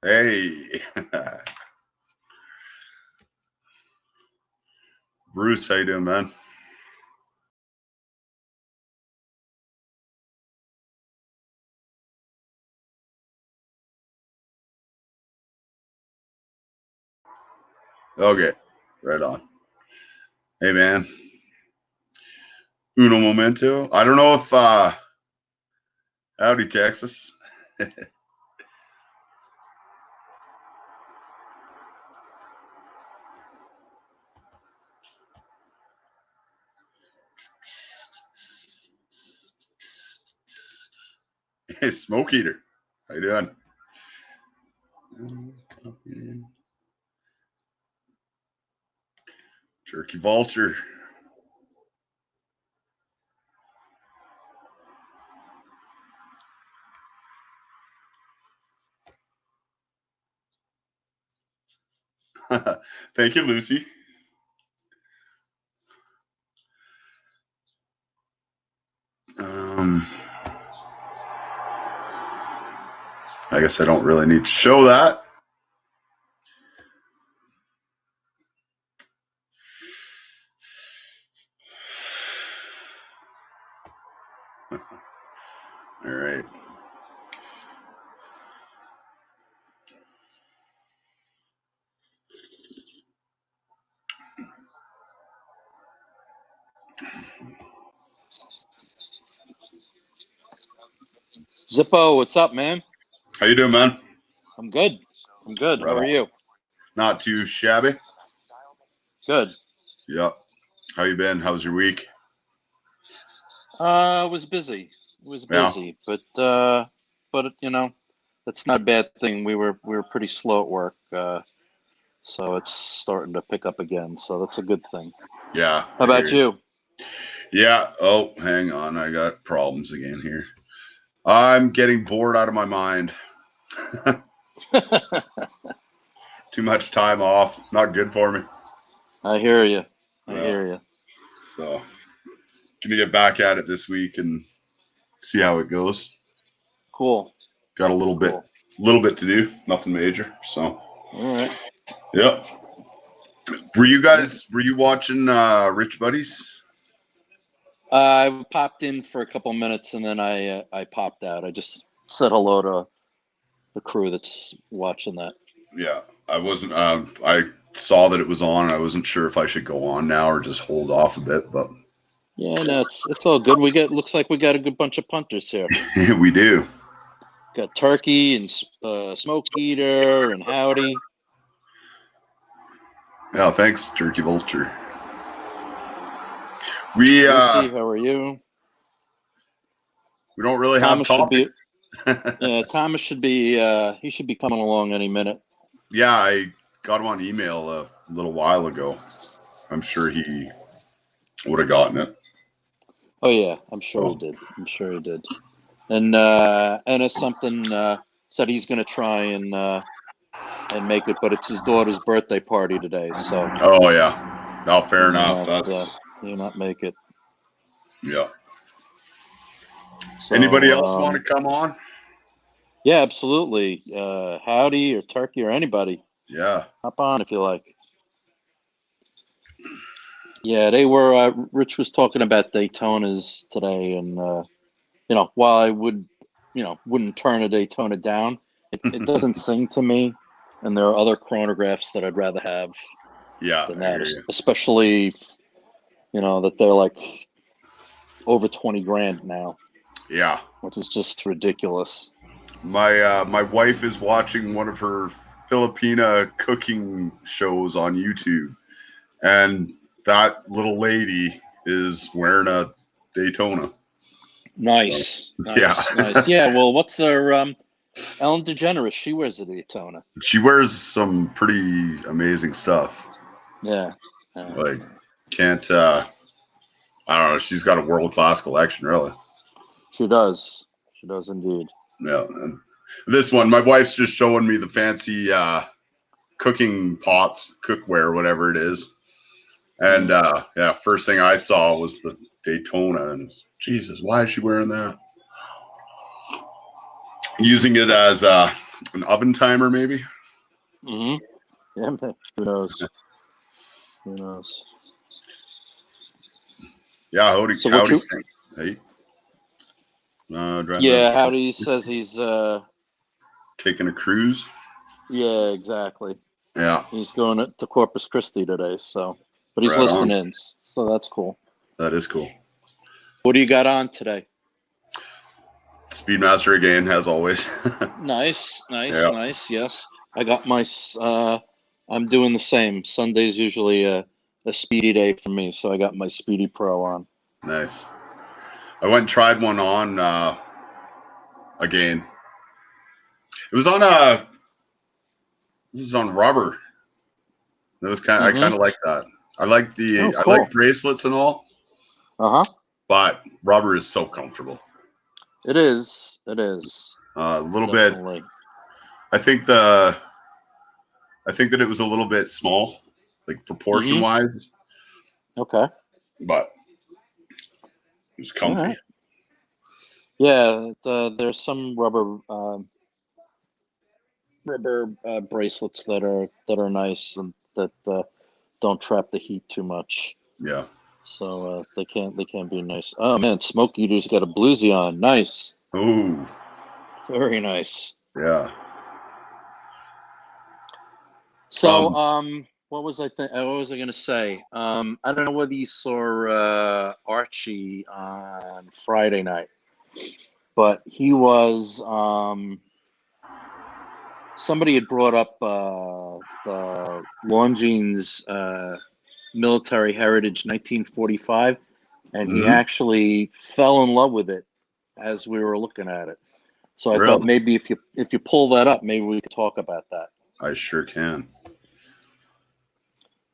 Hey. Bruce, how you doing, man? Okay, right on. Hey, man. Uno momento. I don't know if howdy, Texas. Hey, Smoke Eater. How you doing? Turkey Vulture. Thank you, Lucy. I guess I don't really need to show that. All right. Zippo, what's up, man? How you doing, man? I'm good. I'm good. Right How are on. you? Not too shabby. Good. Yep. How you been? How's your week? It was busy. It was busy, but you know, that's not a bad thing. We were pretty slow at work, so it's starting to pick up again. So that's a good thing. Yeah. How about you? Yeah. Oh, hang on. I got problems again here. I'm getting bored out of my mind. Too much time off. Not good for me. I hear you. I hear you. So, gonna get back at it this week and see how it goes. Cool. Got a little bit to do. Nothing major. So, all right. Yep. Were you watching Rich Buddies? I popped in for a couple minutes and then I popped out. I just said hello to the crew that's watching that. Yeah, I wasn't. I saw that it was on. I wasn't sure if I should go on now or just hold off a bit. But yeah, no, it's all good. Looks like we got a good bunch of punters here. We do. Got Turkey and Smoke Eater and Howdy. Yeah, thanks, Turkey Vulture. We Lucy, how are you? We don't really have topics. Yeah, Thomas should be. He should be coming along any minute. Yeah, I got him on email a little while ago. I'm sure he would have gotten it. Oh yeah, I'm sure he did. I'm sure he did. And Anna something said he's going to try and make it, but it's his daughter's birthday party today, so. Oh yeah, no, fair enough. That's may not make it. Yeah. So, anybody else want to come on? Yeah, absolutely. Howdy or Turkey or anybody. Yeah. Hop on if you like. Yeah, they were. Rich was talking about Daytonas today, and while I wouldn't turn a Daytona down, it doesn't sing to me, and there are other chronographs that I'd rather have. Yeah, than that, especially that they're like over 20 grand now. Yeah, which is just ridiculous. My wife is watching one of her Filipina cooking shows on YouTube, and that little lady is wearing a Daytona. Nice. Yeah. Nice. Yeah. Well, what's her Ellen DeGeneres? She wears a Daytona. She wears some pretty amazing stuff. Yeah. Like, can't. I don't know. She's got a world-class collection, really. She does. She does indeed. Yeah. And this one, my wife's just showing me the fancy cooking pots, cookware, whatever it is. And yeah, first thing I saw was the Daytona, and Jesus, why is she wearing that? Using it as An oven timer, maybe. Mm-hmm. Yeah, man. Who knows? Who knows? Yeah, So what howdy. you? Hey, driving Yeah, around, Howdy says he's. taking a cruise. Yeah, exactly. Yeah, He's going to Corpus Christi today. So, but he's right on. listening in. So that's cool. That is cool. What do you got on today? Speedmaster again, as always. Nice, nice, Yeah, nice. Yes, I got my. I'm doing the same. Sunday's usually a speedy day for me, so I got my Speedy Pro on. nice. I went and tried one on again. It was on this is on rubber. It was kind. I kind Mm-hmm. of like that. Oh, I like cool. bracelets and all, Uh-huh. but rubber is so comfortable. It is. It is. A little bit. Definitely. I think I think that it was a little bit small, like proportion Mm-hmm. wise, Okay. but it was All comfy. right. Yeah, there's some rubber bracelets that are nice and that don't trap the heat too much. Yeah. So they can be nice. Oh man, Smoke Eater's got a bluesy on. Nice. Oh, Very nice. yeah. So, what was what was I gonna say? I don't know whether you saw Archie on Friday night, but he was somebody had brought up the Longines military heritage 1945, and he Hmm. actually fell in love with it as we were looking at it. So I thought Really? maybe if you pull that up, maybe we could talk about that. I sure can.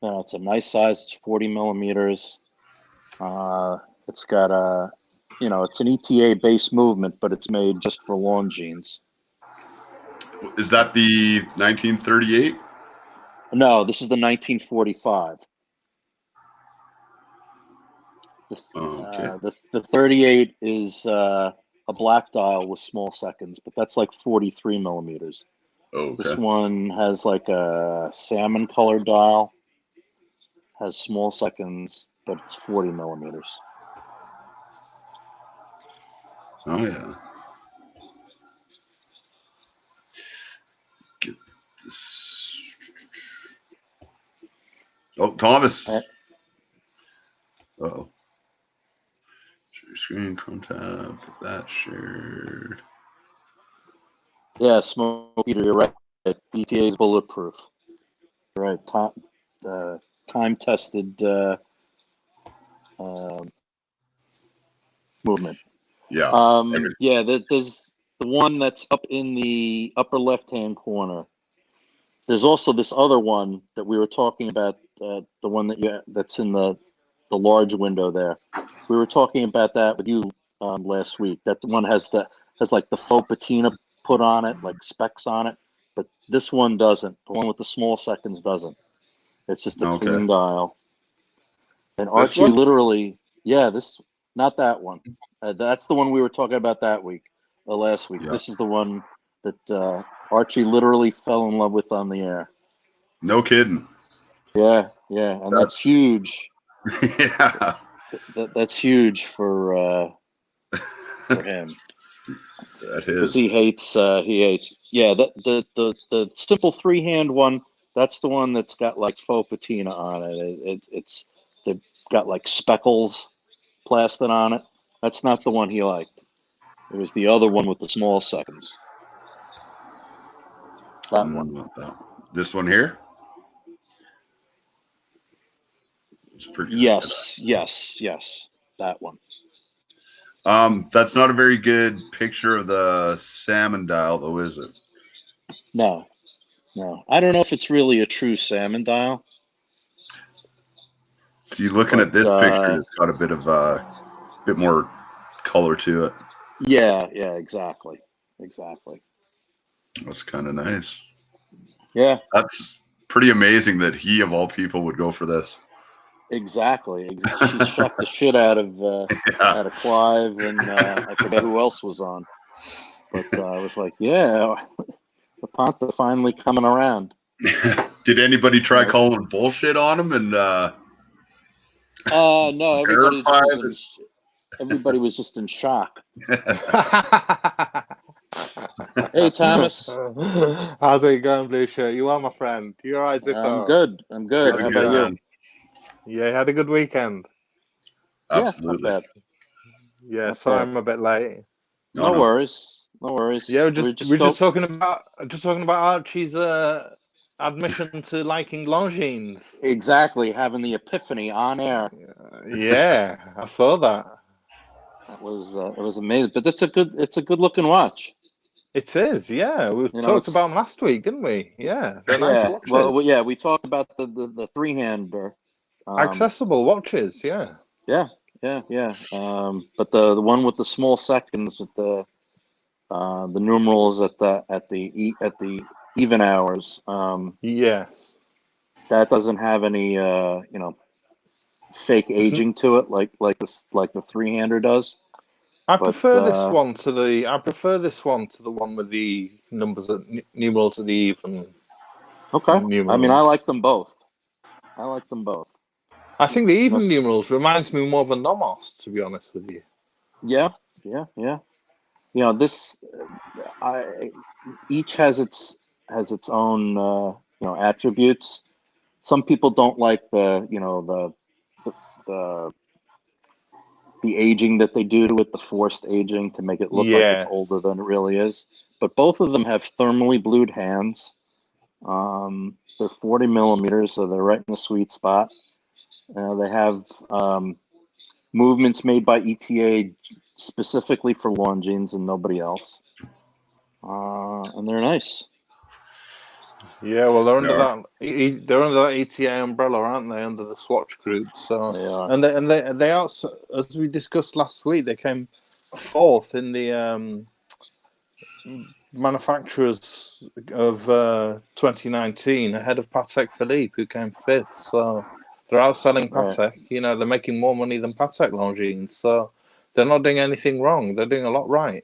It's a nice size. It's 40 millimeters. It's got it's an ETA based movement, but it's made just for Longines. Is that the 1938? No, this is the 1945. The Okay. the 38 is a black dial with small seconds, but that's like 43 millimeters. This Okay. one has like a salmon colored dial, has small seconds, but it's 40 millimeters. Oh yeah. Get this. Oh, Uh, Thomas. Oh, share screen, Chrome tab. Get that shared. yeah, Smoke Eater, you're right. ETA is bulletproof. Right, time tested uh, movement. Yeah. Okay. Yeah, there's the one that's up in the upper left hand corner. There's also this other one that we were talking about, the one that's in the large window there. We were talking about that with you last week. That one has like the faux patina put on it, like specs on it, but this one doesn't. The one with the small seconds doesn't. It's just a Okay. clean dial. And This Archie one? literally, yeah, not that one. That's the one we were talking about that week, last week. Yeah. This is the one that Archie literally fell in love with on the air. No kidding. Yeah, yeah, and that's That's huge. yeah. That's huge for him That because is. he hates. Yeah, the simple three hand one. That's the one that's got like faux patina on it. It's they've got like speckles plastered on it. That's not the one he liked. It was the other one with the small seconds. That one. This one here. It's pretty good. Yes, yes, yes. That one. That's not a very good picture of the salmon dial, though, is it? No, no. I don't know if it's really a true salmon dial, So you're looking but at this picture, it's got a bit of bit more color to it. yeah, yeah, exactly, exactly. That's kind of nice. Yeah, That's pretty amazing that he, of all people, would go for this. exactly. She shocked the shit out of Yeah. Clive, and I forget who else was on. But I was like, yeah, The Ponta finally coming around. Did anybody try calling bullshit on him and no, verify everybody was just in shock. Hey, Thomas. How's it going, Blue Shirt? You are my friend. You're right, Zippo. I'm good. I'm good. How about you? Yeah, you had a good weekend. Absolutely. Yeah, not bad. Yeah, Not sorry bad. I'm a bit late. No worries. No worries. Yeah, we're just talking about Archie's admission to liking Longines. Exactly, having the epiphany on air. Yeah, I saw that. It was amazing. But it's a good looking watch. It is, yeah. We talked about them last week, didn't we? Yeah, they're nice watches. Well, yeah, we talked about the three-hander. Accessible watches, yeah. Yeah. But the one with the small seconds with the numerals at the even hours. Yes. That doesn't have any fake aging to it like the three-hander does. I prefer this one to the one with the numbers at numerals at the even. Okay. Numerals. I mean, I like them both. I think the even numerals reminds me more of a Nomos, to be honest with you. Yeah. This each has its own attributes. Some people don't like the aging that they do to it, the forced aging to make it look like it's older than it really is. But both of them have thermally blued hands. They're 40 millimeters, so they're right in the sweet spot. They have movements made by ETA specifically for Longines and nobody else. And they're nice. Yeah, well, they're under that ETA umbrella, aren't they? Under the Swatch Group. So they are, and they are, as we discussed last week, they came fourth in the manufacturers of 2019, ahead of Patek Philippe, who came fifth. So they're outselling Patek. Right. They're making more money than Patek Longines. So they're not doing anything wrong. They're doing a lot right.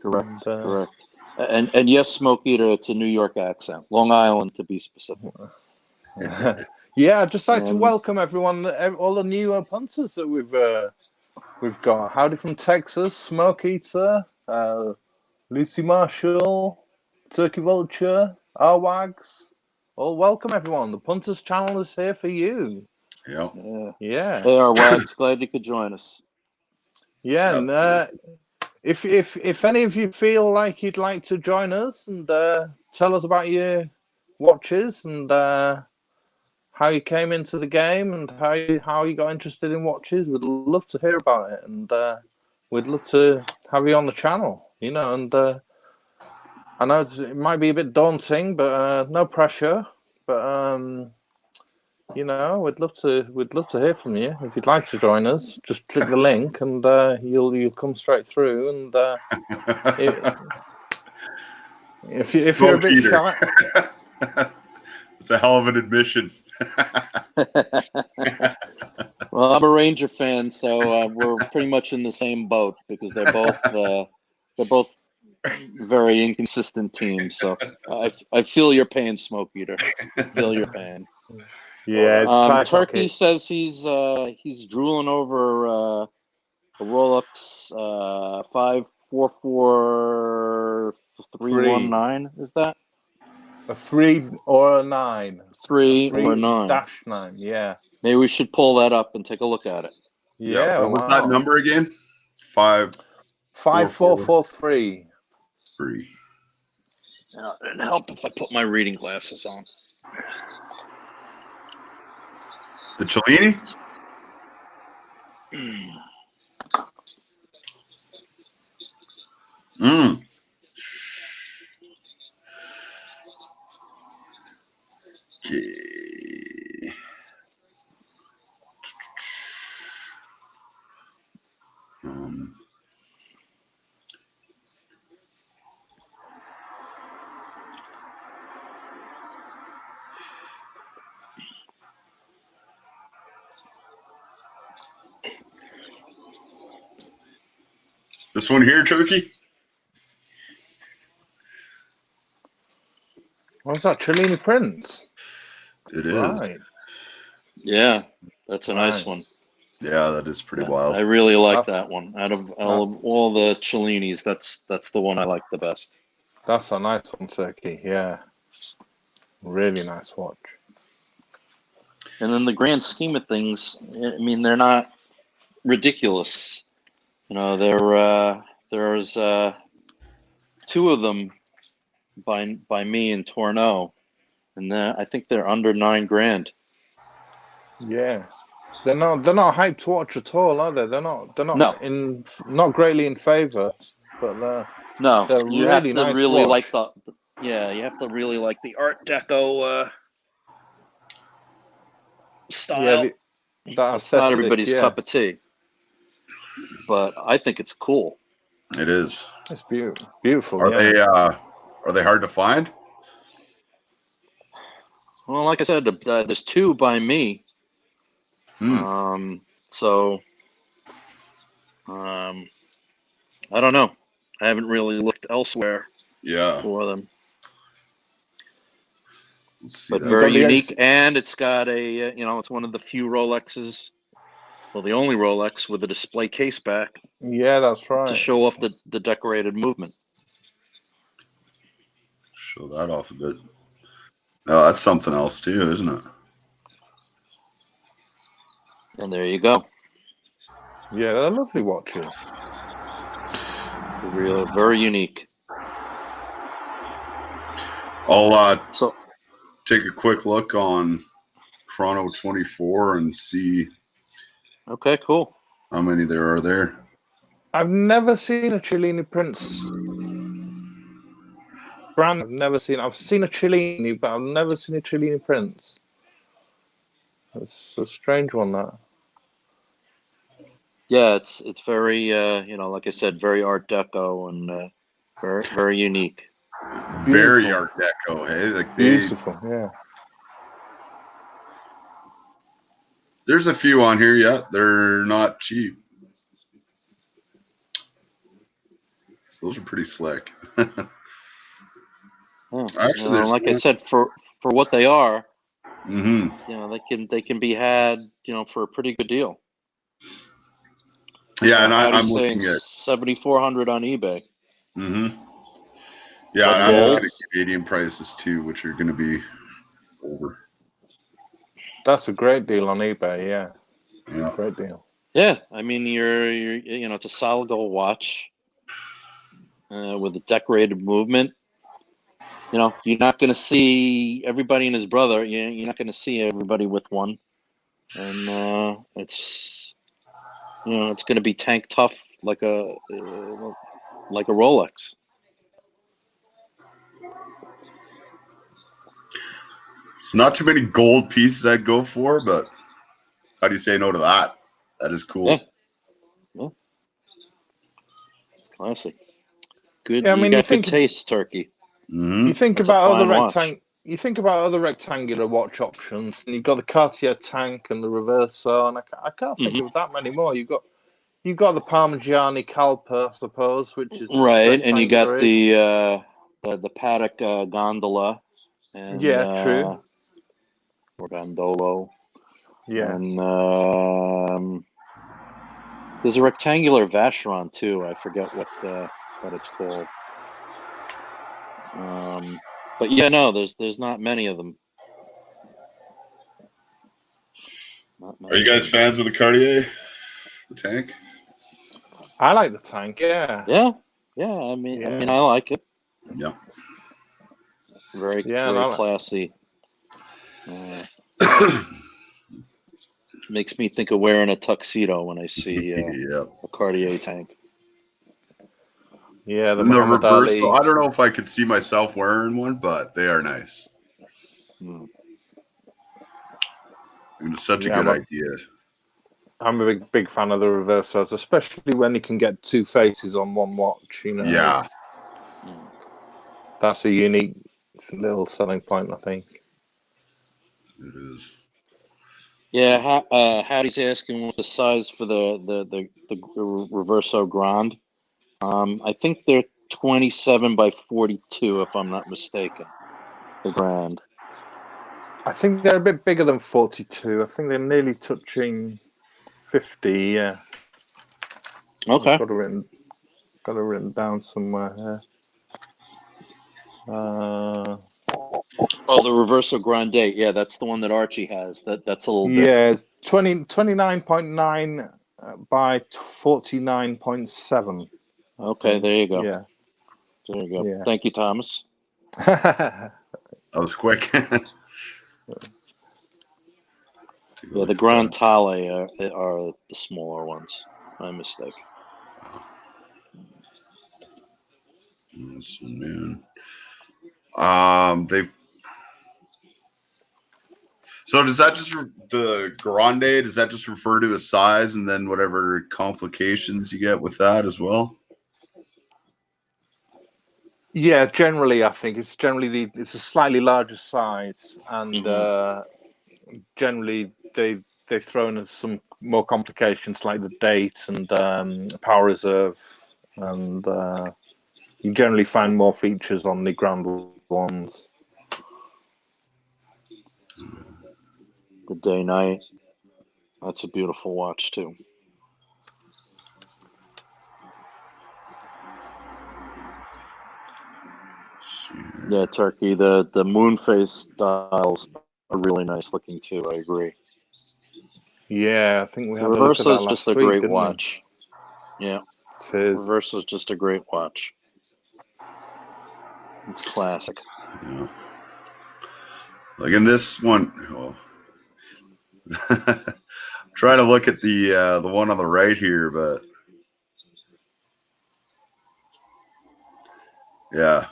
Correct. Correct. And yes, Smoke Eater, it's a New York accent. Long Island, to be specific. Yeah, I'd just like to welcome everyone, all the new punters that we've got. Howdy from Texas, Smoke Eater, Lucy Marshall, Turkey Vulture, our Wags. Well, welcome everyone. The Punters channel is here for you. Yeah. Hey, our Wags, glad you could join us. Yeah, and if any of you feel like you'd like to join us and tell us about your watches and how you came into the game and how you got interested in watches, we'd love to hear about it, and we'd love to have you on the channel. And I know it might be a bit daunting, but no pressure. But we'd love to hear from you. If you'd like to join us, just click the link and you'll come straight through. And if you're a bit shy, it's a hell of an admission. Well, I'm a Ranger fan, so we're pretty much in the same boat because they're both very inconsistent teams. So I feel your pain, Smoke Eater. I feel your pain. Yeah, Turkey says he's drooling over a Rolex 544319. Is that a 3 or a 9? 3 or 9 -9. Yeah. Maybe we should pull that up and take a look at it. Yeah. What was that number again? 5443. 3. It'd help if I put my reading glasses on. The Cellini? Okay. This one here, Turkey? What's that, Cellini Prince? It is. Right. Yeah, that's a nice one. Yeah, that is pretty wild. I really like That's- that one. Out of all the Cellinis, that's the one I like the best. That's a nice one, Turkey. Yeah. Really nice watch. And in the grand scheme of things, I mean, they're not ridiculous. You know, there's two of them by me in Tourneau, and I think they're under $9,000. Yeah. They're not hyped to watch at all, are they? They're not No. not greatly in favor, but No, they're you really have to nice really watch. like you have to really like the Art Deco style. Yeah, that It's not aesthetic, everybody's yeah. cup of tea, but I think it's cool. It is. It's beautiful. Are Yeah. they hard to find? Well, like I said, there's two by me. So I don't know. I haven't really looked elsewhere for them. Let's see But that. very unique, and it's got a it's one of the few Rolexes, well, the only Rolex with a display case back. Yeah, that's right. To show off the decorated movement. Show that off a bit. Oh, that's something else too, isn't it? And there you go. Yeah, they're lovely watches. They're really very unique. I'll take a quick look on Chrono 24 and see. Okay, cool. How many there are there? I've never seen a Cellini Prince brand. I've seen a Cellini, but I've never seen a Cellini Prince. It's a strange one, that. Yeah, it's very like I said, very Art Deco and very very unique. Beautiful. Very Art Deco, hey? Like beautiful, yeah. There's a few on here, yeah. They're not cheap. Those are pretty slick. Actually, like I said, for what they are, they can be had, for a pretty good deal. Yeah, and I'm looking at 7,400 on eBay. Yeah, and I'm looking at Canadian prices too, which are going to be over. That's a great deal on eBay. Yeah, great deal. Yeah, I mean, you're it's a solid gold watch with a decorated movement. You're not going to see everybody and his brother. You're not going to see everybody with one, and it's it's going to be tank tough like a Rolex. It's not too many gold pieces I'd go for, but how do you say no to that? That is cool. Yeah. It's classic. Good. Yeah, I mean, you got good taste, Turkey. You think about other rectangular watch options, and you've got the Cartier tank and the Reverso, and I can't think of that many more. You've got the Parmigiani Calpa, I suppose, which is right, and you got the Patek gondola, and true, or gondolo, and there's a rectangular Vacheron too. I forget what it's called. But yeah, no, there's not many of them. Are you guys fans of the Cartier, the tank? I like the tank. Yeah. I mean, I like it. Yeah. Very classy. Makes me think of wearing a tuxedo when I see a Cartier tank. Yeah, the reverse. I don't know if I could see myself wearing one, but they are nice. It's such a good idea. I'm a big fan of the reversos, especially when you can get two faces on one watch. Yeah, that's a unique little selling point, I think. It is. Yeah, Howdy's asking what the size for the Reverso Grande. I think they're 27 by 42, if I'm not mistaken. The Grand. I think they're a bit bigger than 42. I think they're nearly touching 50. Yeah. Okay. I've got it written down somewhere here. Oh, the Reverso Grande. Yeah, that's the one that Archie has. That's a little bit. Yeah, it's 29.9 by 49.7. Okay, there you go. Yeah. There you go. Yeah. Thank you, Thomas. That was quick. Yeah, the Grand Tale are the smaller ones. My mistake. Moon. They. So does that just the Grande? Does that just refer to a size and then whatever complications you get with that as well? Yeah, generally, I think it's it's a slightly larger size, and generally they've thrown in some more complications like the date and power reserve, and you generally find more features on the grand ones. The Day Night. That's a beautiful watch too. Yeah, Turkey. The moon face dials are really nice looking too. I agree. Yeah, I think we The had a look at Reverso that is just last a week, great didn't watch. Yeah, we? It is. Reverso is just a great watch. It's classic. Yeah. Like in this one, trying to look at the one on the right here, but yeah,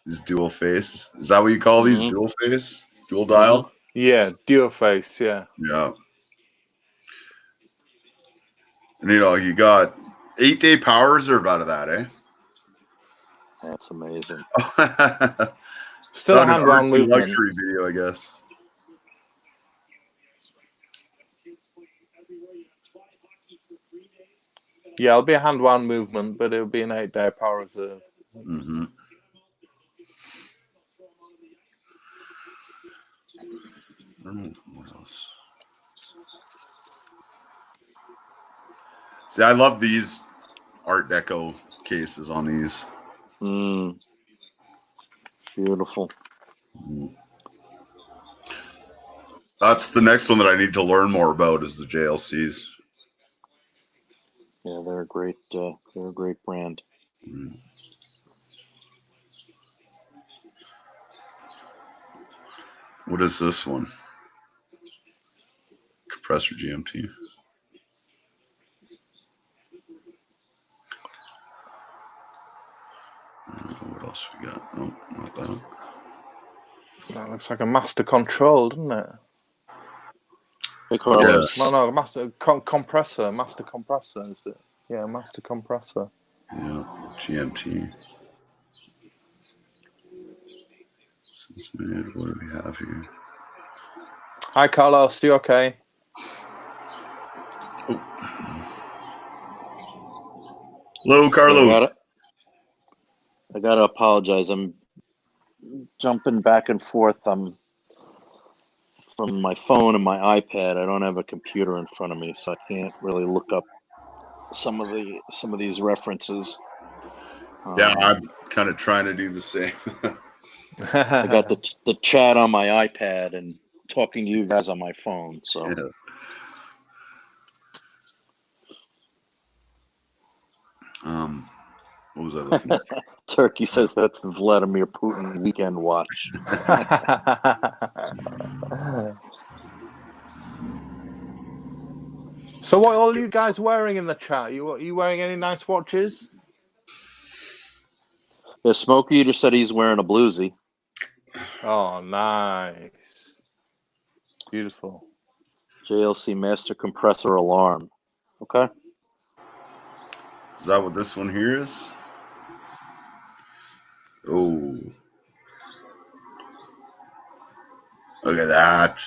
these dual face. Is that what you call these? Dual face, dual dial? Yeah, dual face. Yeah. Yeah. And you got 8-day power reserve out of that, eh? That's amazing. Still a Not an hand-wound artsy movement. luxury video, I guess. Yeah, it'll be a hand-wound movement, but it'll be an 8-day power reserve. Mm-hmm. What else? See, I love these Art Deco cases on these. Beautiful. That's the next one that I need to learn more about is the JLCs. Yeah, they're a great brand. What is this one? Compressor GMT. What else we got? Nope, not that. That looks like a master control, doesn't it? Hey, Carlos. Yeah. No, master compressor. Master compressor, is it? Yeah, master compressor. Yeah, GMT. What do we have here? Hi, Carlos. You okay? Oh. Hello, Carlos. I gotta apologize. I'm jumping back and forth. I'm from my phone and my iPad. I don't have a computer in front of me, so I can't really look up some of these references. Yeah, I'm kind of trying to do the same. I got the chat on my iPad and talking to you guys on my phone. So. Yeah. What was I looking at? Turkey says that's the Vladimir Putin weekend watch. So, what are all you guys wearing in the chat? Are you wearing any nice watches? Yeah, Smoke Eater said he's wearing a bluesy. Oh, nice. Beautiful. JLC Master Compressor Alarm. Okay. Is that what this one here is? Oh. Look at that.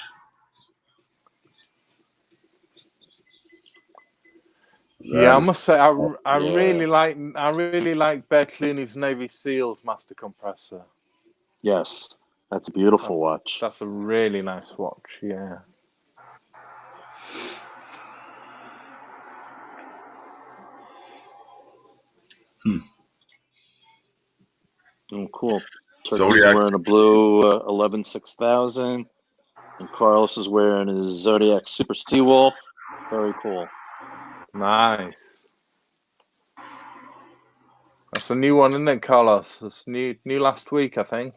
Yeah, I must say, I really like Bear Clooney's Navy SEALs master compressor. Yes, That's a beautiful watch. That's a really nice watch. Yeah. Oh, cool. Zodiac. Turkey's wearing a blue 11-6000, and Carlos is wearing his Zodiac Super Seawolf. Very cool. Nice. That's a new one, isn't it, Carlos? That's new last week, I think.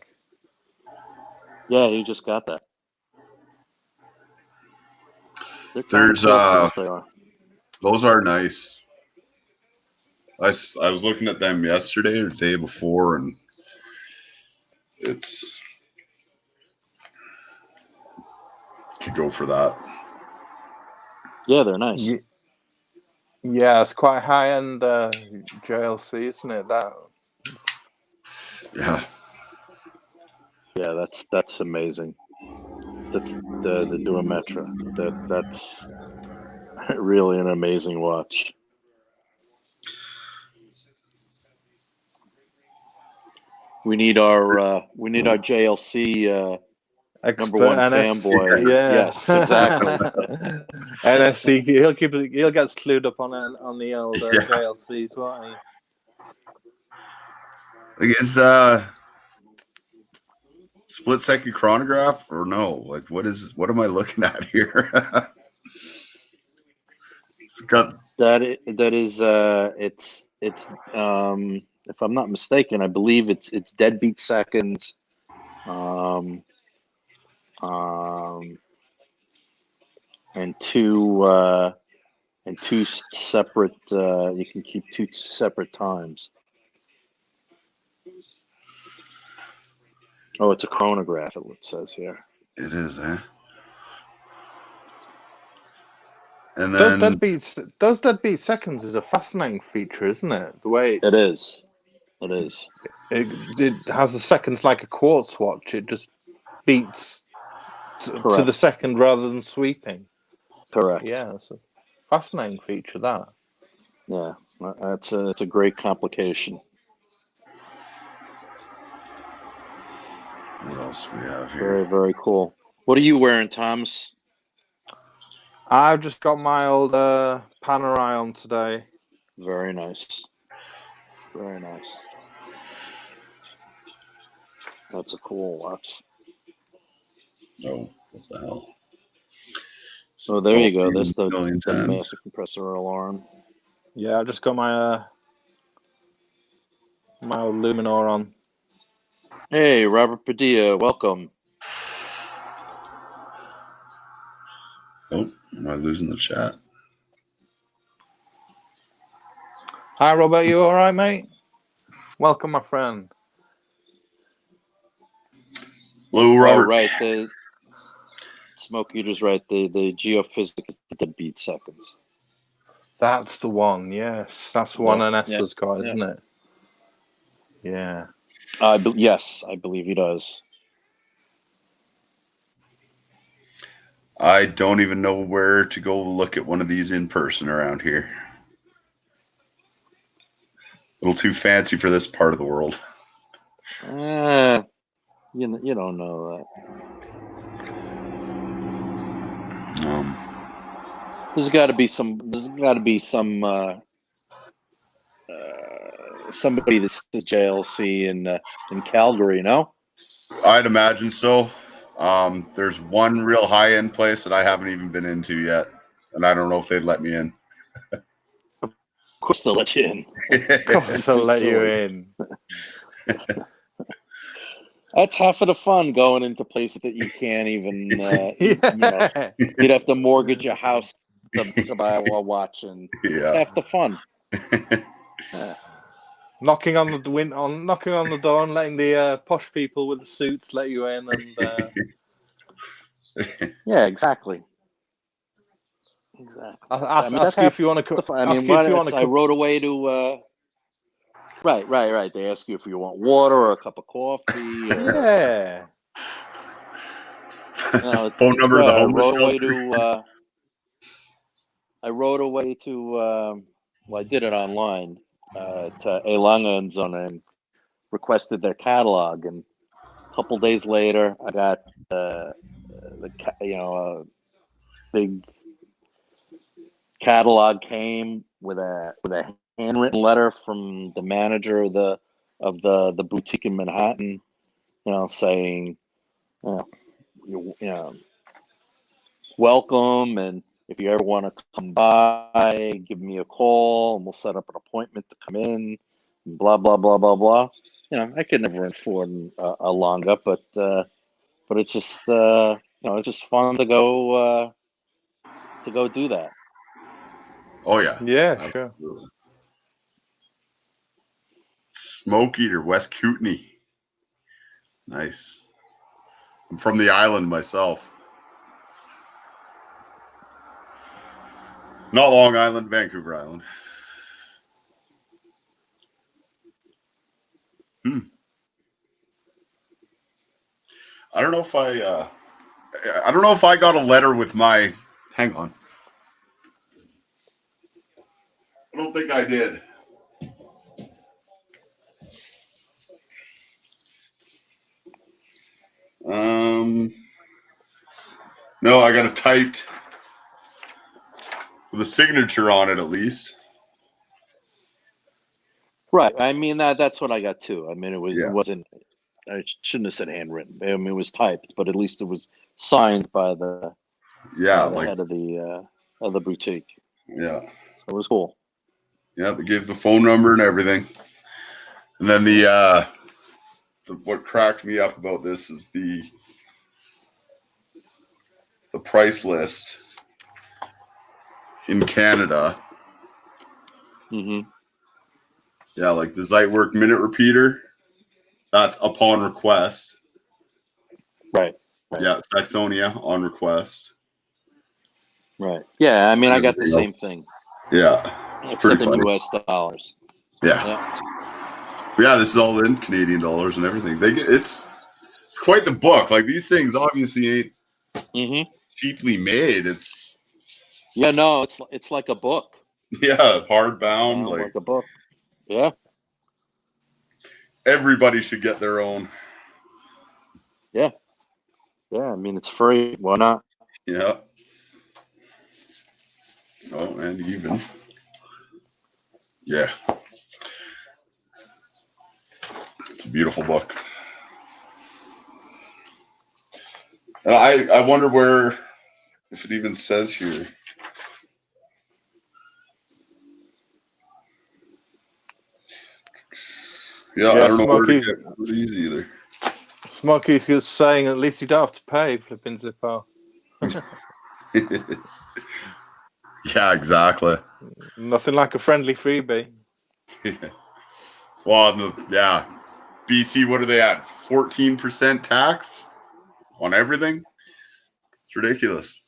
Yeah, he just got that. There's They are. those are nice. I was looking at them yesterday or the day before, and it's could go for that. Yeah, they're nice. Yeah, it's quite high end JLC, isn't it? That. Yeah. Yeah, that's amazing. That's the Duometra. That's really an amazing watch. We need our JLC Expert number one NS, fanboy. yeah. Yes, exactly. NSC, he'll get clued up on the old JLCs, won't he? I guess split second chronograph or no? Like what am I looking at here? Got That is it's if I'm not mistaken, I believe it's deadbeat seconds, and two separate. You can keep two separate times. Oh, it's a chronograph. It says here. it is, eh? And then Those deadbeat seconds is a fascinating feature, isn't it? The way It is. it has the seconds like a quartz watch. It just beats to the second rather than sweeping. Correct. Yeah, it's a fascinating feature, that. Yeah, it's a great complication. what else do we have here? Very, very cool. What are you wearing, Thomas? I've just got my old Panerai on today. Very nice. Very nice. That's a cool watch. Oh, what the hell? So there you go. 12 That's the million times. master compressor alarm. Yeah, I just got my my old Luminor on. Hey, Robert Padilla, welcome. Oh, am I losing the chat? Hi, Robert. You all right, mate? Welcome, my friend. Hello, Robert. Oh, right. The Smoke Eater's right. The geophysics is the deadbeat seconds. That's the one. Yes, that's the one NS has got, isn't it? Yeah. Yes, I believe he does. I don't even know where to go look at one of these in person around here. A little too fancy for this part of the world. You don't know that. There's got to be some. Somebody that's the JLC in Calgary, no? I'd imagine so. There's one real high end place that I haven't even been into yet, and I don't know if they'd let me in. Of course they'll let you in. Of course they'll let you in. That's half of the fun, going into places that you can't even. You'd have to mortgage a house to buy a watch, and it's half the fun. Knocking on the door and letting the posh people with the suits let you in, and yeah, exactly. Ask you if you want to cook. I rode away to. Right. They ask you if you want water or a cup of coffee. Or, yeah. Phone number of the homeless shelter. I rode away to. I did it online to Elanga and Zona and requested their catalog, and couple days later, I got a big catalog came with a handwritten letter from the manager of the boutique in Manhattan, saying, welcome, and if you ever want to come by, give me a call, and we'll set up an appointment to come in. And blah blah blah blah blah. I could never afford a Longa, but it's just it's just fun to go do that. Oh yeah. Yeah, Absolutely. sure. Smoke Eater, West Kootenay. Nice. I'm from the island myself. Not Long Island, Vancouver Island. I don't know if I got a letter with my. Hang on. I don't think I did. No, I got it typed with a signature on it at least. Right. I mean that's what I got too. I mean it Yeah. wasn't. I shouldn't have said handwritten. I mean it was typed, but at least it was signed by the head of the boutique. Yeah. So it was cool. Yeah, they gave the phone number and everything. And then what cracked me up about this is the price list in Canada. Mm-hmm. Yeah, like the Zeitwerk minute repeater, that's upon request. Right. Yeah, Saxonia on request. Right. Yeah, I mean I got the same thing. Yeah. Except in US dollars. Yeah. Yeah, this is all in Canadian dollars and everything. It's quite the book. Like these things obviously ain't cheaply made. It's it's like a book. Yeah, hardbound, like a book. Yeah. Everybody should get their own. Yeah. Yeah, I mean it's free. Why not? Yeah. Oh, and even. Yeah. It's a beautiful book. I wonder if it even says here. Yeah, I don't know where to get these either. Smokey's just saying at least you don't have to pay, flipping Zippo. Yeah, exactly. Nothing like a friendly freebie. Well, BC, what are they at? 14% tax on everything? It's ridiculous.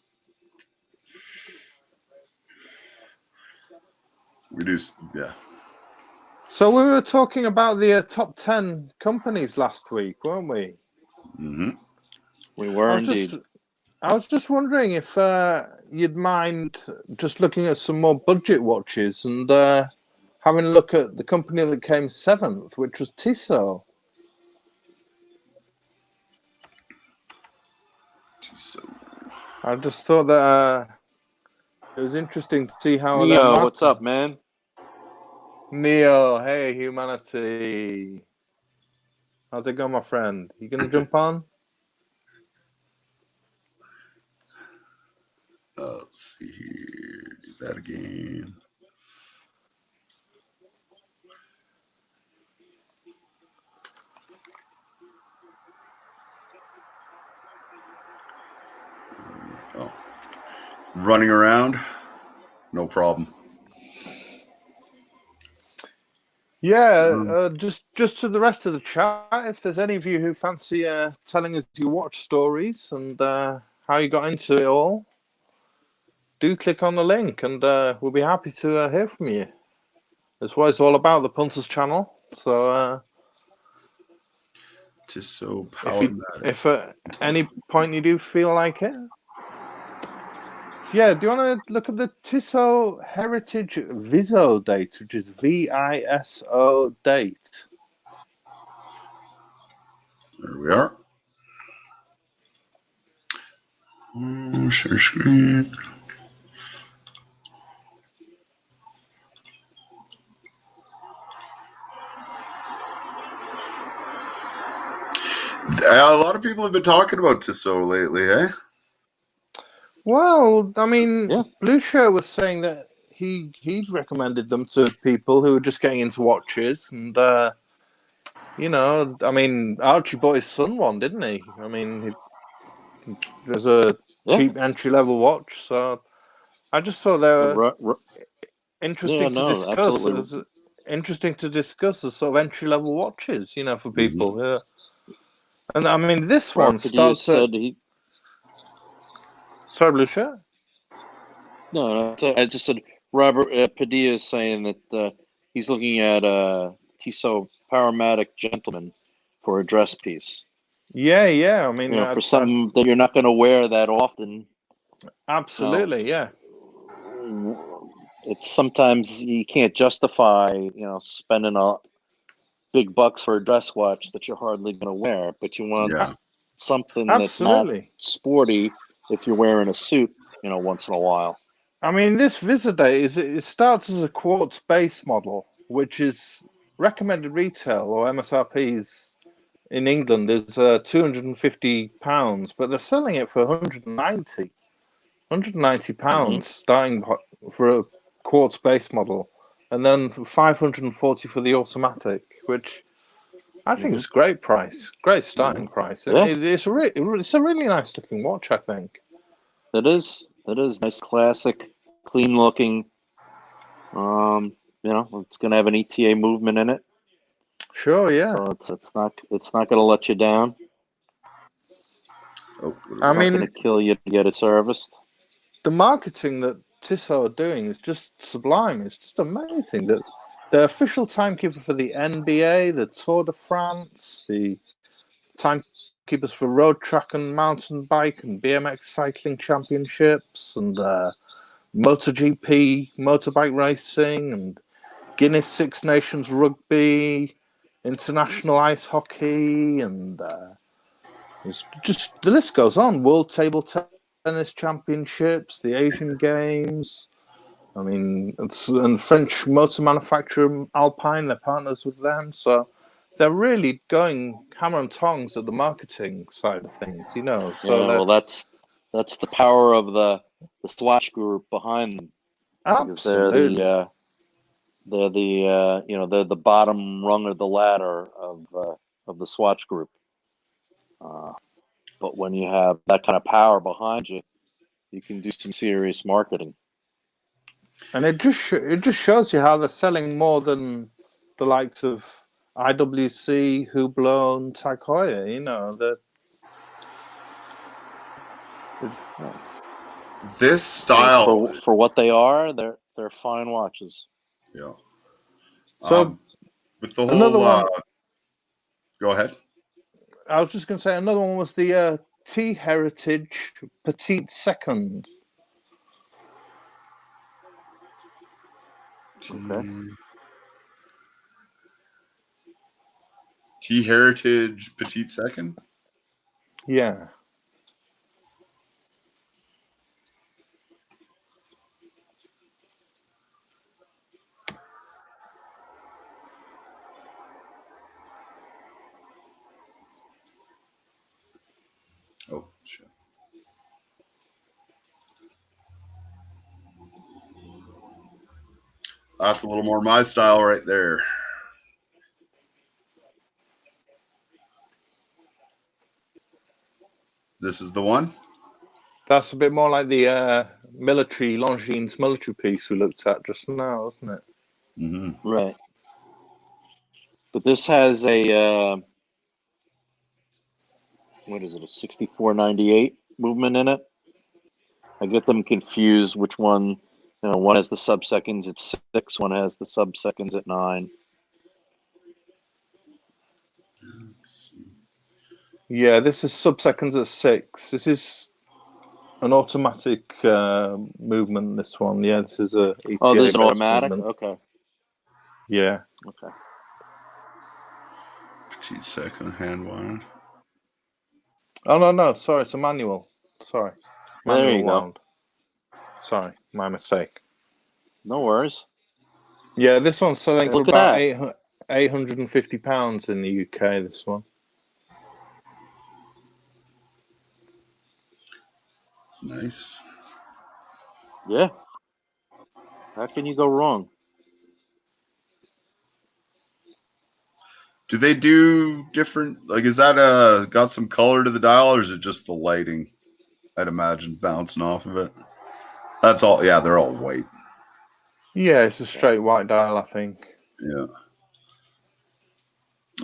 Yeah. So we were talking about the top 10 companies last week, weren't we? Mm-hmm. We were indeed. I was just wondering if you'd mind just looking at some more budget watches and having a look at the company that came 7th, which was Tissot. I just thought that it was interesting to see how. Neo, what's up, man? Neo, hey, humanity. How's it going, my friend? You gonna jump on? Let's see here. Do that again. Oh. Running around? No problem. Yeah, just to the rest of the chat, if there's any of you who fancy telling us your watch stories and how you got into it all, do click on the link and we'll be happy to hear from you. That's what it's all about, the Punters channel. So Tissot if at any point you do feel like it. Yeah, do you want to look at the Tissot Heritage Viso date, which is VISO date? There we are. Share screen. A lot of people have been talking about Tissot lately, eh? Well, I mean, Yeah. Blue Shirt was saying that he'd recommended them to people who were just getting into watches, and you know, I mean, Archie bought his son one, didn't he? I mean, there's a Yeah. cheap entry level watch, so I just thought they were interesting to no, discuss. absolutely. It was interesting to discuss as sort of entry level watches, you know, for people. Yeah. And I mean, this one Robert Padilla starts at. said he. Sorry, Blue Shirt. No, I just said Robert Padilla is saying that he's looking at Tissot Powermatic Gentleman for a dress piece. Yeah. I mean, You know, for something that you're not going to wear that often. absolutely, yeah. It's sometimes you can't justify, you know, spending a big bucks for a dress watch that you're hardly going to wear, but you want something that's not Absolutely. sporty if you're wearing a suit, you know, once in a while. I mean, this Visiday it starts as a quartz base model, which is recommended retail or MSRPs in England is £250, but they're selling it for 190. £190 starting for a quartz base model, and then 540 for the automatic, which I think is a great price, great starting price. Yeah. It's a really nice looking watch, I think. It is nice, classic, clean looking. You know, it's going to have an ETA movement in it, Sure, yeah. so it's not going to let you down. Oh, It's not going to kill you to get it serviced. The marketing that Tissot are doing is just sublime. It's just amazing that the official timekeeper for the NBA, the Tour de France, the timekeepers for road track and mountain bike and BMX cycling championships, and MotoGP motorbike racing, and Guinness Six Nations rugby, international ice hockey, and it's just the list goes on. World Table Tennis Championships, the Asian Games. I mean, and French motor manufacturer Alpine, they're partners with them, so they're really going hammer and tongs at the marketing side of things, you know. So Yeah, well, that's the power of the Swatch Group behind them, because absolutely, they're the you know, they're the bottom rung of the ladder of the Swatch Group. But when you have that kind of power behind you, you can do some serious marketing. and it just shows you how they're selling more than the likes of IWC, Hublot, and Tag Heuer. You know, this style for what they are, they're fine watches. Yeah. So with the another whole one. Go ahead. I was just going to say another one was the T Heritage Petite Second. Okay. T Heritage Petite Second. Yeah. Oh shit. That's a little more my style right there. This is the one. That's a bit more like the military Longines military piece we looked at just now, isn't it? Mm-hmm. Right. But this has a what is it? A 6498 movement in it. I get them confused. Which one? You know, one has the subseconds at 6. One has the subseconds at 9. Yeah, this is sub-seconds at 6. This is an automatic movement, this one. Yeah, this is a ETA. Oh, there's an automatic? Movement. Okay. Yeah. Okay. Petite Second hand wind. Oh, no. Sorry, it's a manual. Sorry. There Manual you go. wound. Sorry, my mistake. No worries. Yeah, this one's selling for Look at about that. £850 in the UK. This one. It's nice. Yeah. How can you go wrong? Do they do different? Like, is that got some color to the dial, or is it just the lighting? I'd imagine bouncing off of it. That's all. Yeah, they're all white. Yeah, it's a straight white dial, I think. Yeah.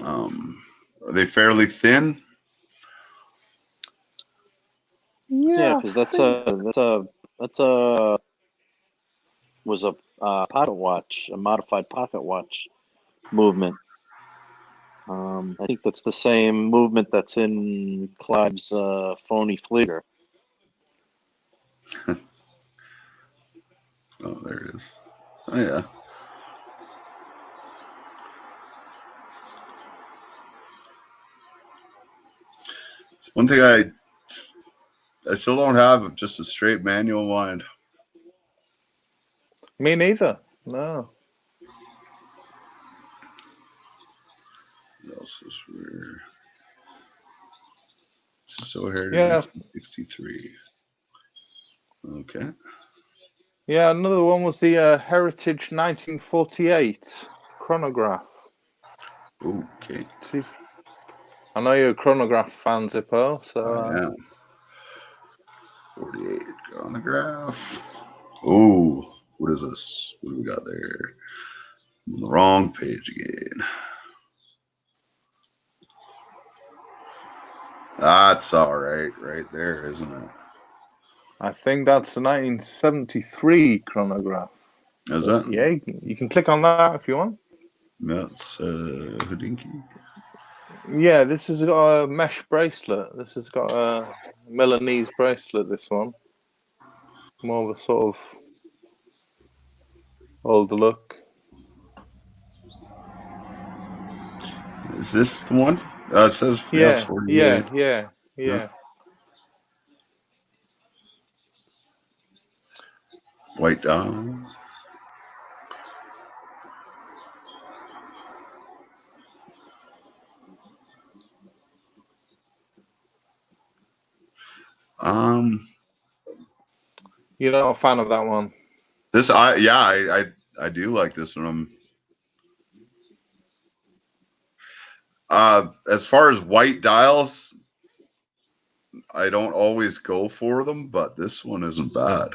Are they fairly thin? Yeah, Yeah, because that's a was a pocket watch, a modified pocket watch movement. I think that's the same movement that's in Clive's phony fleeter. Oh, there it is. Oh, yeah. It's one thing I still don't have just a straight manual wind. Me neither. No. What else is rare? This is so O'Hare Yeah. 1963. Okay. Yeah, another one was the Heritage 1948 chronograph. Okay. See, I know you're a chronograph fan, Zippo, so... I am. 48 chronograph. Oh, what is this? What do we got there? I'm on the wrong page again. That's all right, right there, isn't it? I think that's a 1973 chronograph. Is But it? yeah, you can click on that if you want. That's Houdinki. Yeah, this has got a mesh bracelet. This has got a Milanese bracelet, this one. More of a sort of older look. Is this the one? It says Yeah, 48. yeah. White dial. You're not a fan of that one? This I do like this one. As far as white dials, I don't always go for them, but this one isn't bad.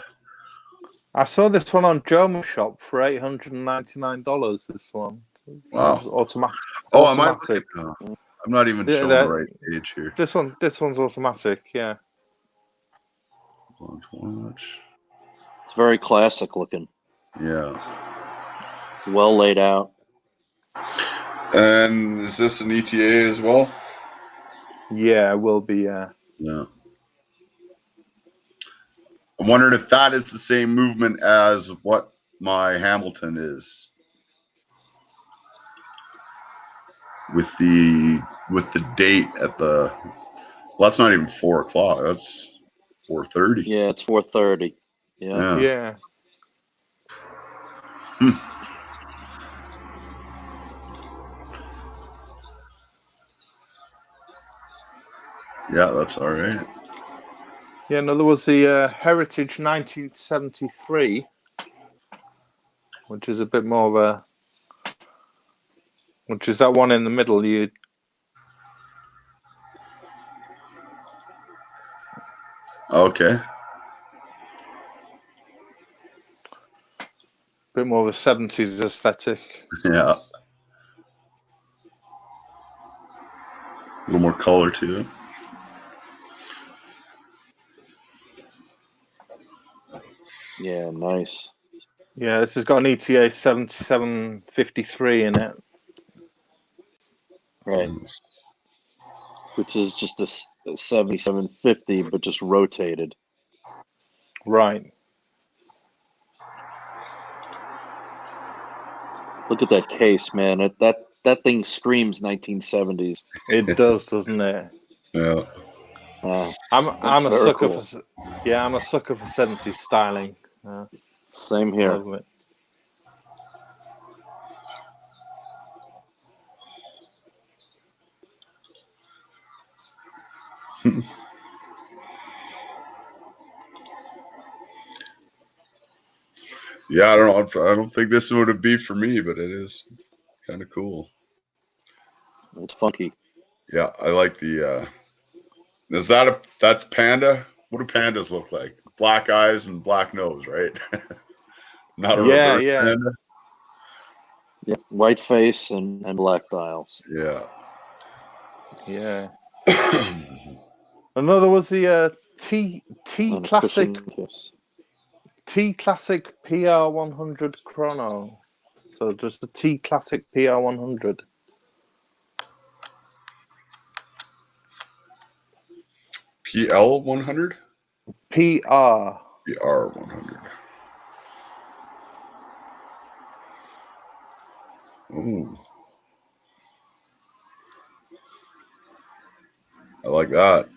I saw this one on Joma Shop for $899. This one. Wow. Automatic. Oh, am I looking? I'm not even Yeah, showing the right page here. This one's automatic. Yeah. Watch. It's very classic looking. Yeah. Well laid out. And is this an ETA as well? Yeah, it will be. Yeah. I'm wondering if that is the same movement as what my Hamilton is. With the date at the, well, that's not even 4 o'clock. That's 4:30. Yeah, it's 4:30. Yeah. Yeah. Yeah, that's all right. Yeah, no, there was the Heritage 1973, which is a bit more of a, which is that one in the middle. Okay. Bit more of a 70s aesthetic. Yeah. A little more color to it. Yeah, nice. Yeah, this has got an ETA 7753 in it. Right. Which is just a 7750, but just rotated. Right. Look at that case, man. That thing screams 1970s. It does, doesn't it? Yeah. I'm a very sucker cool. for I'm a sucker for 70s styling. Same I here. love it. Yeah, I don't know. I don't think this would be for me, but it is kind of cool. It's funky. Yeah, I like the. That's panda? What do pandas look like? Black eyes and black nose, right? Not a reverse Yeah. panda. Yeah, white face and black dials. Yeah. Yeah. Another was the T And Classic cushion case. T Classic PR 100 Chrono. So just the T Classic PR 100. PL 100. PR. PR 100. Ooh, I like that.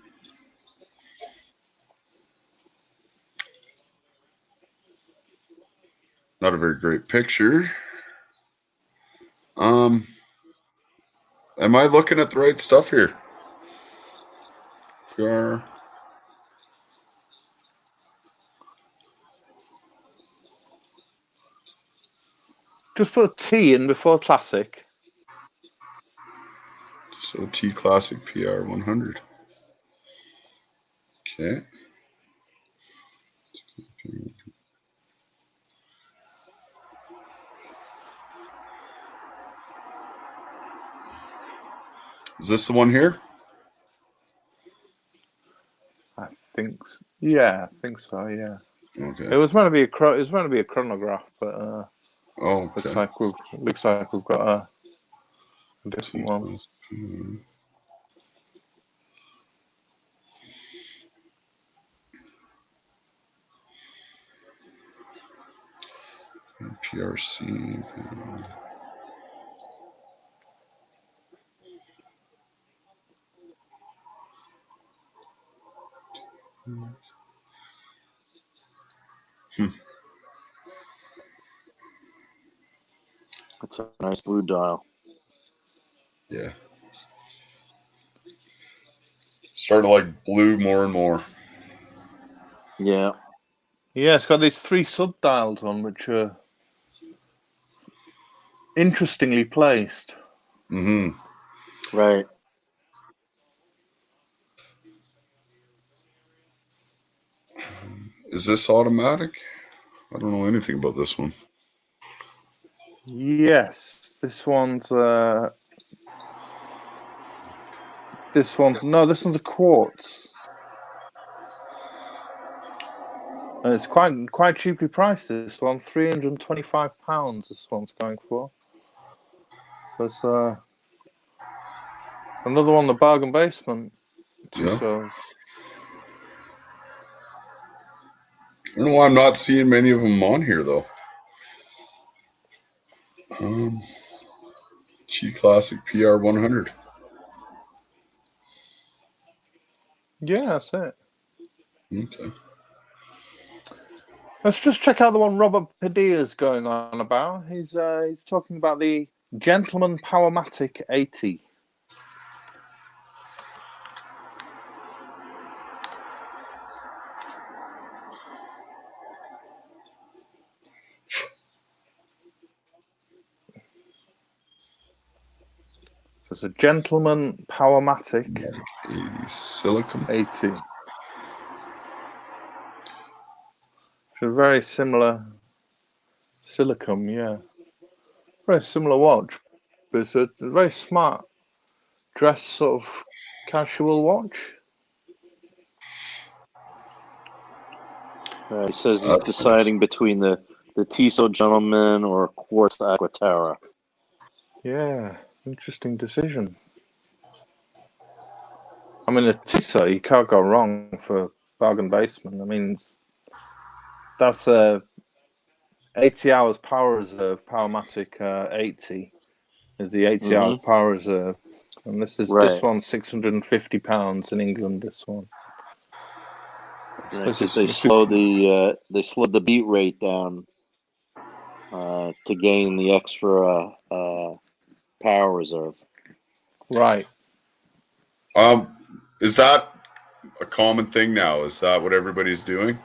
Not a very great picture. Am I looking at the right stuff here? PR. Just put a T in before Classic. So T Classic PR 100. Okay. Is this the one here? I think. Yeah, I think so. Yeah. Okay. It was meant to be a chronograph, but Oh, looks okay. like we've got a different one. PRC. It's a nice blue dial. Yeah. Started like blue more and more. Yeah. Yeah, it's got these 3 sub dials on, which are interestingly placed. Mm-hmm. Right. Is this automatic? I don't know anything about this one. Yes, this one's no, this one's a quartz. And it's quite cheaply priced. This one, £325. This one's going for. So it's another one, the bargain basement. Yeah. So I don't know why I'm not seeing many of them on here though. T Classic PR 100. yeah, that's it. Okay. Let's just check out the one Robert Padilla's going on about. He's talking about the Gentleman Powermatic 80. So it's a Gentleman Powermatic 80 silicon. 80. It's a very similar silicone, yeah. Very similar watch. But it's a very smart dress sort of casual watch. He says he's deciding between the Tissot Gentleman or Quartz Aquaterra. Yeah, interesting decision. I mean, a Tissot, you can't go wrong for bargain basement. I mean, that's a 80 hours power reserve Powermatic 80 is the 80 hours power reserve. And this Right. one's £650 in England. This one. Right, because they slowed the beat rate down to gain the extra power reserve. Right. Is that a common thing now? Is that what everybody's doing?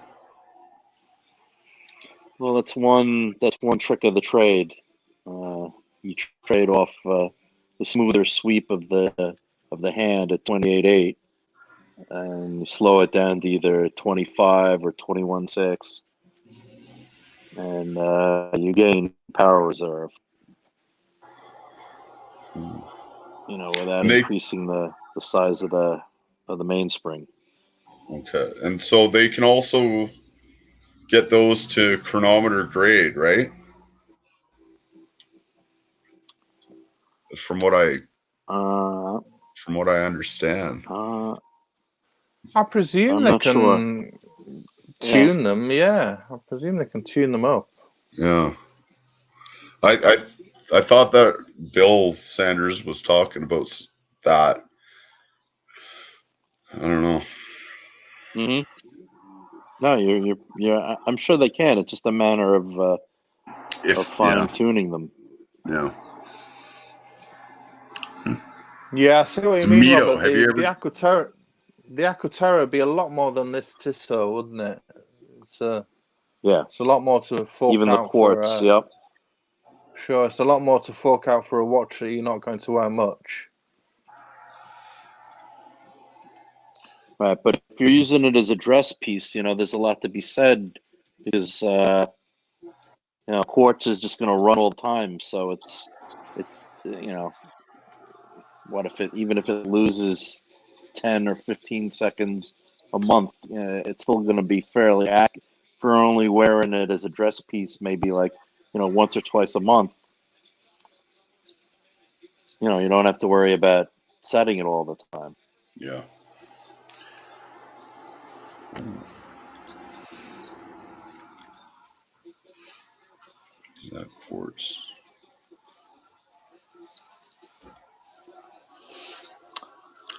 Well, that's one trick of the trade. You trade off the smoother sweep of the hand at 28.8, and you slow it down to either 25 or 21.6, and you gain power reserve. Without increasing the size of the mainspring. Okay, and so they can also get those to chronometer grade, right? From what I understand. I presume I'm they not can sure. tune them. Yeah, I presume they can tune them up. Yeah, I thought that Bill Sanders was talking about that. I don't know. Mm-hmm. No, you're. I'm sure they can. It's just a matter of fine tuning them. Yeah. Yeah, I see what you mean, Robert. The Aquaterra would be a lot more than this Tissot, wouldn't it? It's a lot more to fork Even the out quartz. for. Yep. Sure, it's a lot more to fork out for a watch that you're not going to wear much. Right, but if you're using it as a dress piece, there's a lot to be said because quartz is just going to run all the time. So it's what if even if it loses 10 or 15 seconds a month, it's still going to be fairly accurate. For only wearing it as a dress piece, maybe like once or twice a month. You don't have to worry about setting it all the time. Yeah. That quartz.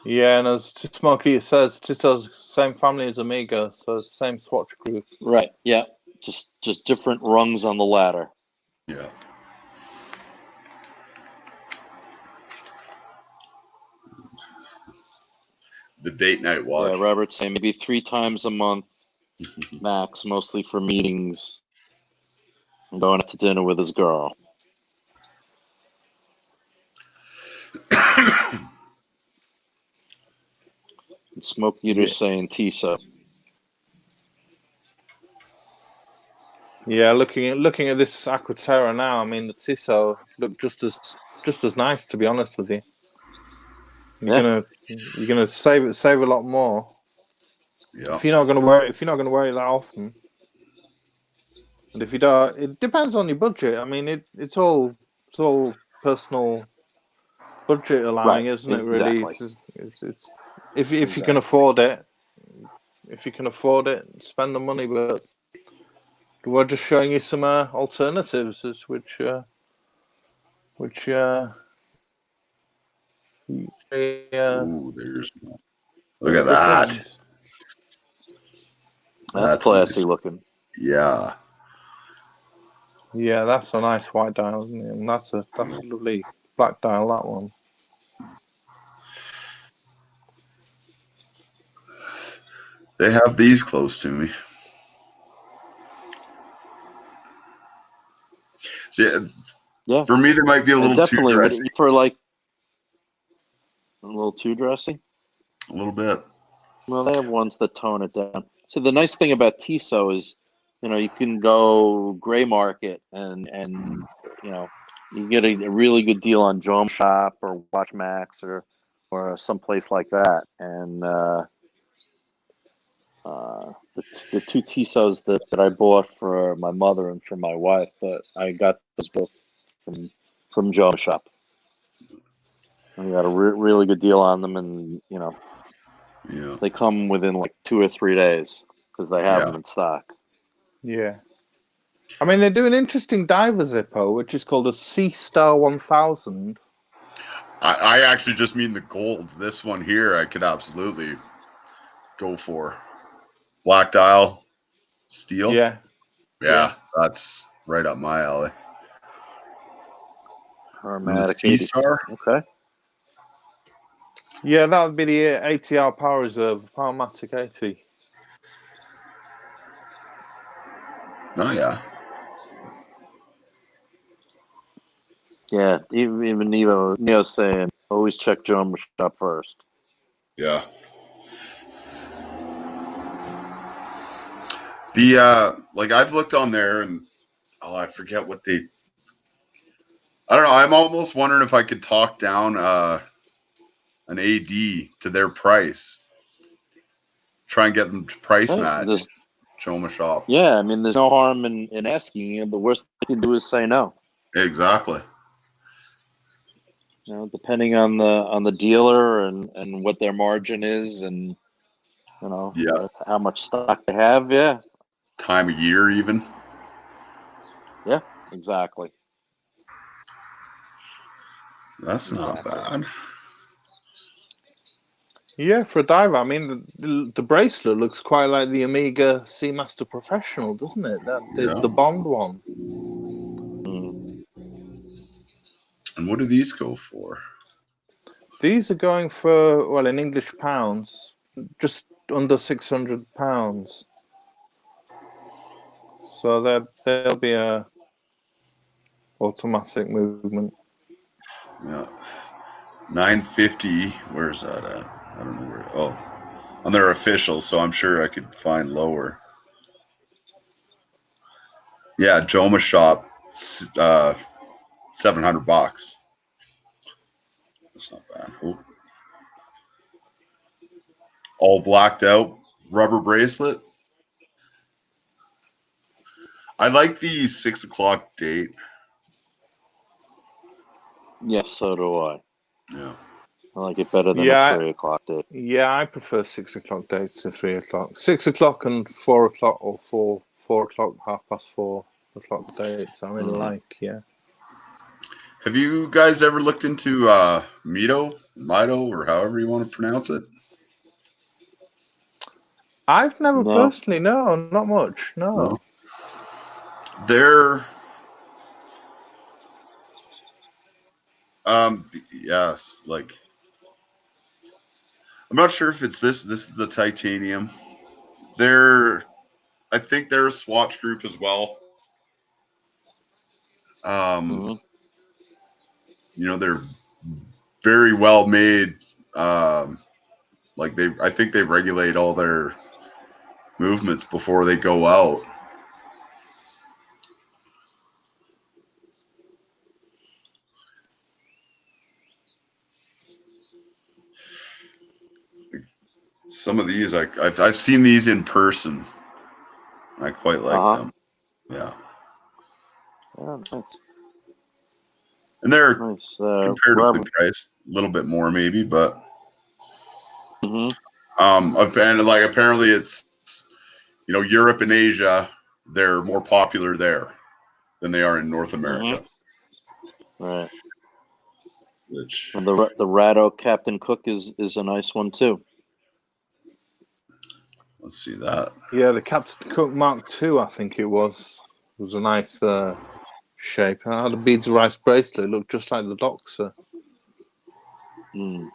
Yeah, and as Smokey says, Tissot's same family as Amiga, so same swatch group. Right. Yeah. Just different rungs on the ladder. Yeah. The date night watch. Yeah, Robert's saying maybe 3 times a month max, mostly for meetings and going out to dinner with his girl. Smoke Eater's saying Tissot. Yeah, looking at this Aquaterra now, I mean the Tissot look just as nice, to be honest with you. You're gonna save a lot more. Yeah. If you're not gonna wear it that often. And if you don't, it depends on your budget. I mean it's all personal budget allowing, isn't it, really? Exactly. It's if you can afford it, spend the money, but we're just showing you some alternatives, which Ooh, there's look at that. That's classy nice. looking. Yeah. Yeah, that's a nice white dial, isn't it? And that's a lovely black dial, that one. They have these close to me. See, Yeah. For me, they might be a little too dressy. For like a little too dressy. A little bit. Well, they have ones that tone it down. So the nice thing about Tissot is, you can go gray market and you get a really good deal on Dome Shop or Watch Max or someplace like that. And the 2 Tissots that I bought for my mother and for my wife, but I got those both from Dome Shop. And we got a really good deal on them, and they come within like 2 or 3 days because they have them in stock. Yeah. I mean, they do an interesting diver Zippo, which is called a Sea Star 1000. I actually just mean the gold. This one here, I could absolutely go for. Black dial, steel. Yeah. Yeah, that's right up my alley. And the Aromatic Sea 80. Star. Okay. Yeah, that would be the ATR Power Reserve, Powermatic 80. Oh yeah. Yeah, even Neo's saying always check Joe shop first. Yeah. The like I've looked on there and I forget what they. I don't know. I'm almost wondering if I could talk down an AD to their price. Try and get them to price Hey, match. Show them a shop. yeah, I mean, there's no harm in asking. The worst they can do is say no. Exactly. You know, depending on the dealer and what their margin is, and Yeah. how much stock they have. Yeah, Time of year even. yeah, exactly. That's not bad. Yeah, for a diver, I mean, the bracelet looks quite like the Omega Seamaster Professional, doesn't it? The Bond one. And what do these go for? These are going for, well, in English pounds, just under £600. So there'll be a automatic movement. Yeah. 950. Where's that at? I don't know where. Oh, on their official, so I'm sure I could find lower. Yeah, Joma shop, $700. That's not bad. Oh. All blacked out rubber bracelet. I like the 6 o'clock date. Yes, so do I. Yeah. I like it better than a 3 o'clock date. Yeah, I prefer 6 o'clock dates to 3 o'clock. 6 o'clock and 4 o'clock or 4 o'clock, 4:30 dates. I really like, yeah. Have you guys ever looked into Mito, or however you want to pronounce it? I've never personally, no, not much, no. They're yes, like I'm not sure if it's this is the titanium. I think they're a Swatch group as well. They're very well made. I think they regulate all their movements before they go out. Some of these, I've seen these in person. I quite like them. Yeah. Oh, nice. And they're nice. comparatively priced, a little bit more maybe, but and apparently it's Europe and Asia, they're more popular there than they are in North America. Right. Which and the Rado Captain Cook is a nice one too. Let's see that. Yeah, the Captain Cook Mark II, I think it was a nice shape. I had a beads of rice bracelet. It looked just like the Doxer. And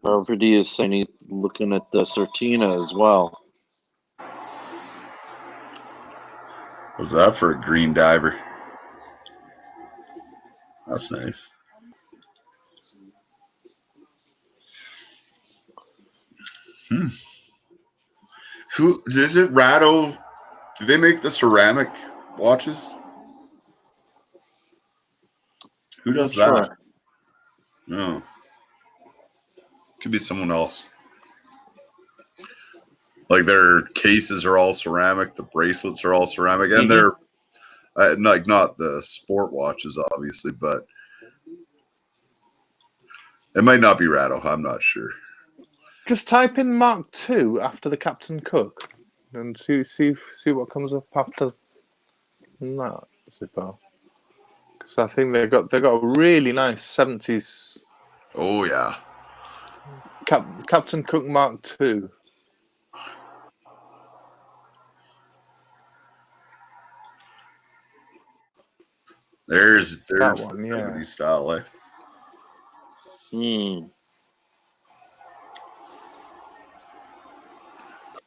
Robert D is saying he's looking at the Certina as well. Was that for a green diver? That's nice. Who is it? Rado? Do they make the ceramic watches? Who does that? Sure. No. Could be someone else. Like their cases are all ceramic, the bracelets are all ceramic, and they're not the sport watches, obviously, but it might not be Rado. I'm not sure. Just type in Mark II after the Captain Cook and see what comes up after that. Super. So I think they got a really nice 70s Oh yeah. Captain Cook Mark II. There's That the one, yeah. 70s style, eh? Hmm.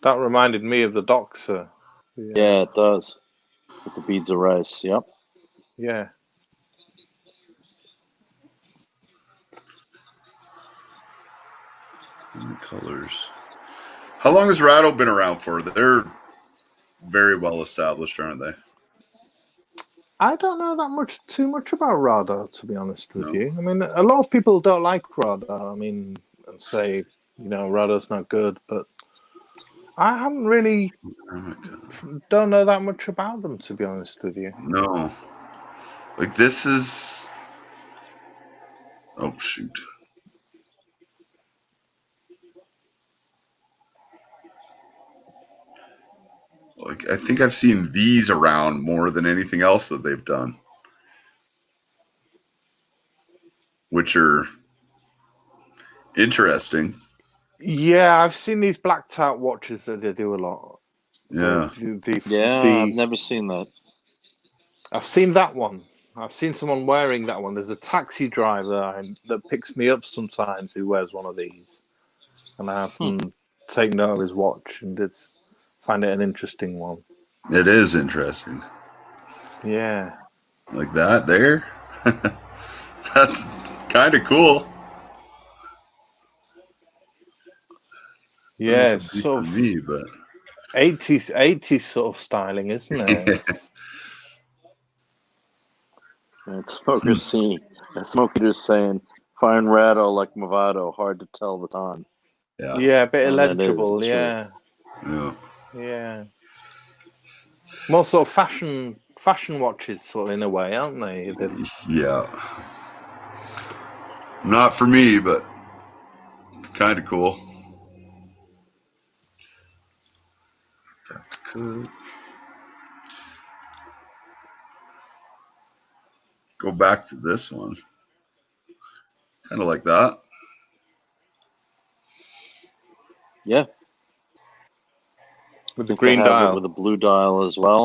That reminded me of the Doxer. Yeah, it does. With the beads of rice. Yep. Yeah. And the colors. How long has Rattle been around for? They're very well established, aren't they? I don't know too much about Radar, to be honest with No. you. I mean, a lot of people don't like Radar. I mean, and say, Radar's not good, but I haven't really don't know that much about them, to be honest with you. No. Like this is. Oh shoot. Like I think I've seen these around more than anything else that they've done, which are interesting. Yeah, I've seen these blacked out watches that they do a lot. Yeah. Yeah, I've never seen that. I've seen that one. I've seen someone wearing that one. There's a taxi driver that picks me up sometimes who wears one of these, and I often take note of his watch, and find it an interesting one. It is interesting. Yeah. Like that there. That's kind of cool. Yeah, It's it's for sort of me, but 80s sort of styling, isn't it? And Smoker C. And Smoker just saying, fine Rattle like Movado, hard to tell the time. Yeah, a bit And it is, illegible. it's Yeah. Yeah. Yeah. More sort of fashion watches, sort of in a way, aren't they? Yeah. Not for me, but kind of cool. Go back to this one. Kind of like that. Yeah. With I the think they green have dial. it with a blue dial as well.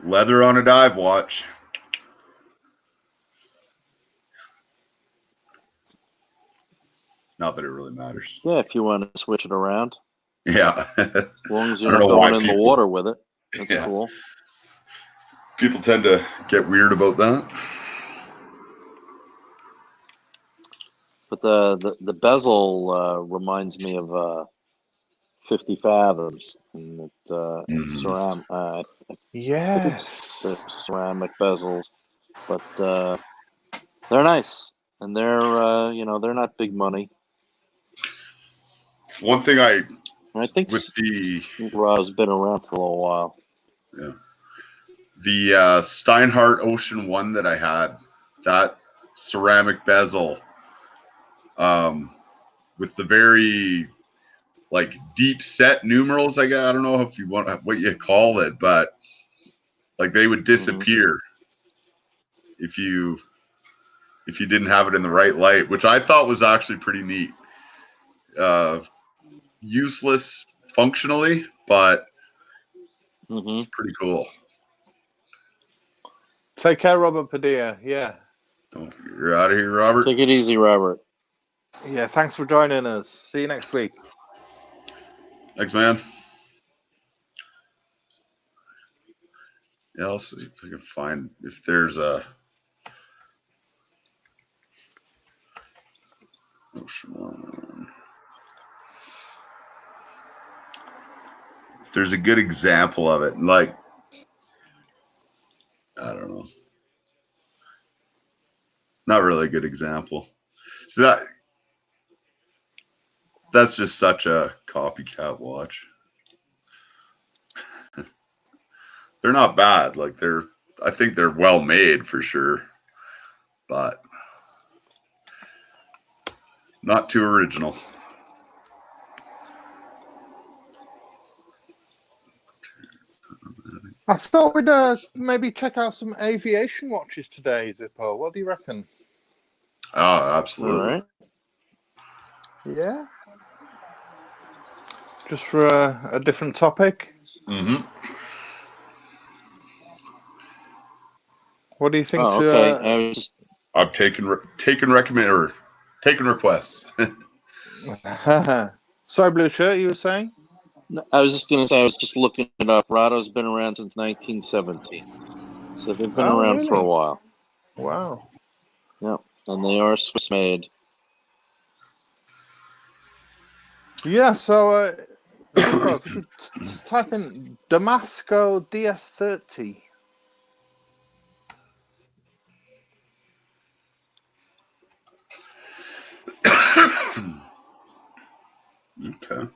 Leather on a dive watch. Not that it really matters. Yeah, if you want to switch it around. Yeah. As long as you're I don't not know why going in the people- water with it. That's Yeah. cool. People tend to get weird about that. But the bezel reminds me of 50 Fathoms. And it's ceramic. I think Yes. they're ceramic bezels. But they're nice. And they're, they're not big money. One thing I think with the Ra's been around for a little while. Yeah. The Steinhardt Ocean One that I had, that ceramic bezel, with the very like deep set numerals. I don't know if you want what you call it, but like they would disappear if you didn't have it in the right light, which I thought was actually pretty neat. Useless functionally, but it's pretty cool. Take care, Robert Padilla. Yeah. You're out of here, Robert. Take it easy, Robert. Yeah, thanks for joining us. See you next week. Thanks, man. Yeah, I'll see if I can find if there's a Ocean One. If there's a good example of it, like I don't know, not really a good example. So that's just such a copycat watch. They're not bad. Like I think they're well made for sure, but not too original. I thought we'd maybe check out some aviation watches today, Zippo. What do you reckon? Oh, absolutely. All right. Yeah. Just for a different topic. Mm-hmm. What do you think? Oh, okay. I was just I'm taking requests. Sorry, blue shirt. You were saying? I was just gonna say I was just looking it up. Rado's been around since 1917, so they've been Oh, around for a really? while. Wow. Yep, and they are Swiss made. Yeah. So, Zippo, if you could type in Damasco DS30. Okay.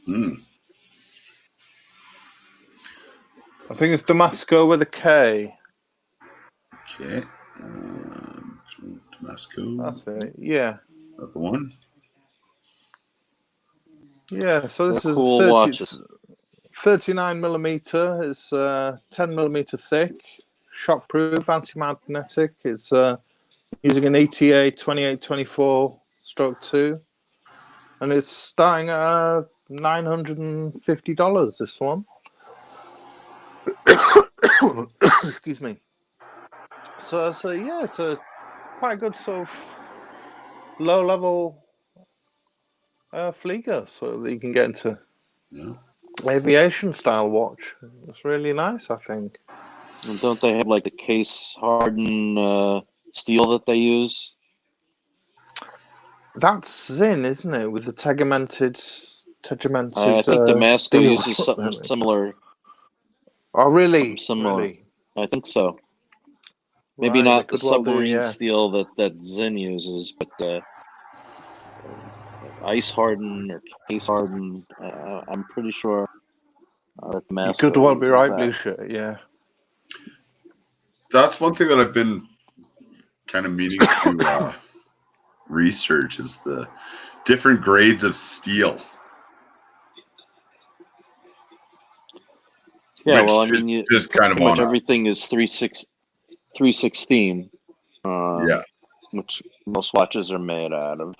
Mm. I think it's Damasco with a K. Okay. Damasco. That's it. Yeah. That the one? Yeah. So this They're is cool watches. 39 millimeter. It's 10 millimeter thick, shockproof, anti-magnetic. It's using an ETA 2824/2, and it's starting at $950. This one. Excuse me. So yeah, it's a quite good sort of low-level Flieger, so that you can get into Yeah. aviation style watch. It's really nice, I think. And don't they have like the case hardened steel that they use? That's Zin, isn't it? With the tegimented I think Damasco steel. uses something similar. Oh, really? Something similar. Really? I think so. Maybe Right. They not the could well do. submarine Yeah. steel that Zin uses, but ice hardened or case hardened. I'm pretty sure that You could Damasco well be uses right, that. blue shirt. Yeah. That's one thing that I've been kind of meaning to research is the different grades of steel. Yeah, Which well, I is mean, just kind of pretty much on a, everything is 316, yeah. which most watches are made out of.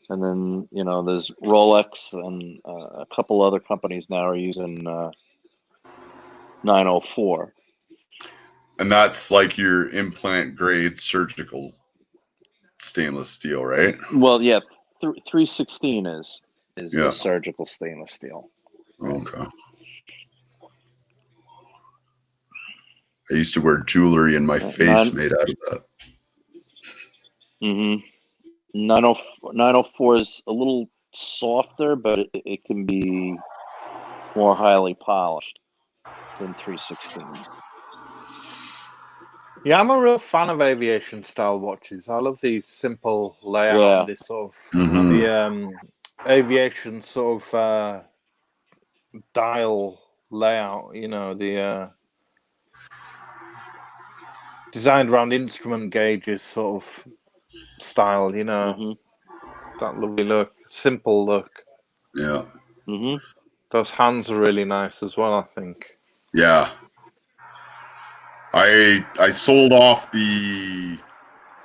And then, there's Rolex and a couple other companies now are using 904. And that's like your implant grade surgical stainless steel, right? Well, yeah, 316 is Yeah. surgical stainless steel. Okay. I used to wear jewelry in my face made out of that. Mm-hmm. 904 is a little softer, but it can be more highly polished than 316. Yeah, I'm a real fan of aviation style watches. I love these simple layout, Yeah. and this sort of Mhm. the aviation sort of dial layout. The designed around instrument gauges sort of style. Mm-hmm. That lovely look, simple look. Yeah. Mm-hmm. Those hands are really nice as well, I think. Yeah. I sold off the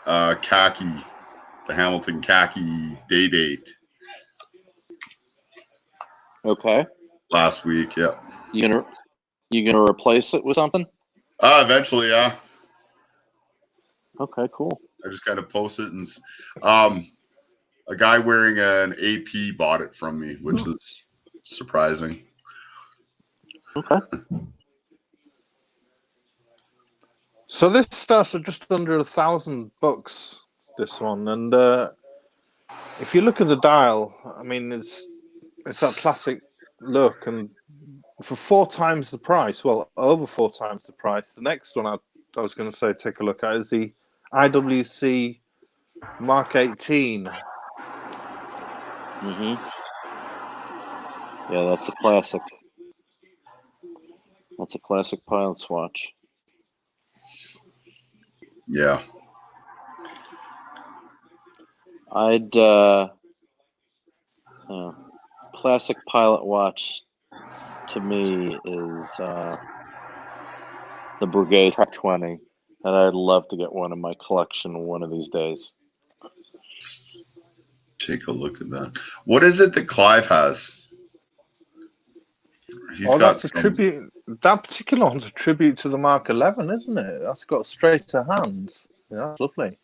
the Hamilton khaki day date Okay. last week. Yeah. You gonna replace it with something? Eventually, yeah. Okay, cool. I just kind of posted and a guy wearing an AP bought it from me, which is surprising. Okay. So this starts at just under $1,000. This one, and if you look at the dial, I mean, it's that classic look, and for 4 times the price, well, over 4 times the price. The next one I was going to say, take a look at is the IWC Mark 18. Mm-hmm. Yeah, that's a classic. That's a classic pilot's watch. Yeah. I'd Classic pilot watch to me is the Brigade Type 20, and I'd love to get one in my collection one of these days. Let's take a look at that. What is it that Clive has? He's got that's a tribute. That particular one's a tribute to the Mark 11, isn't it? That's got straighter hands. Yeah, that's lovely.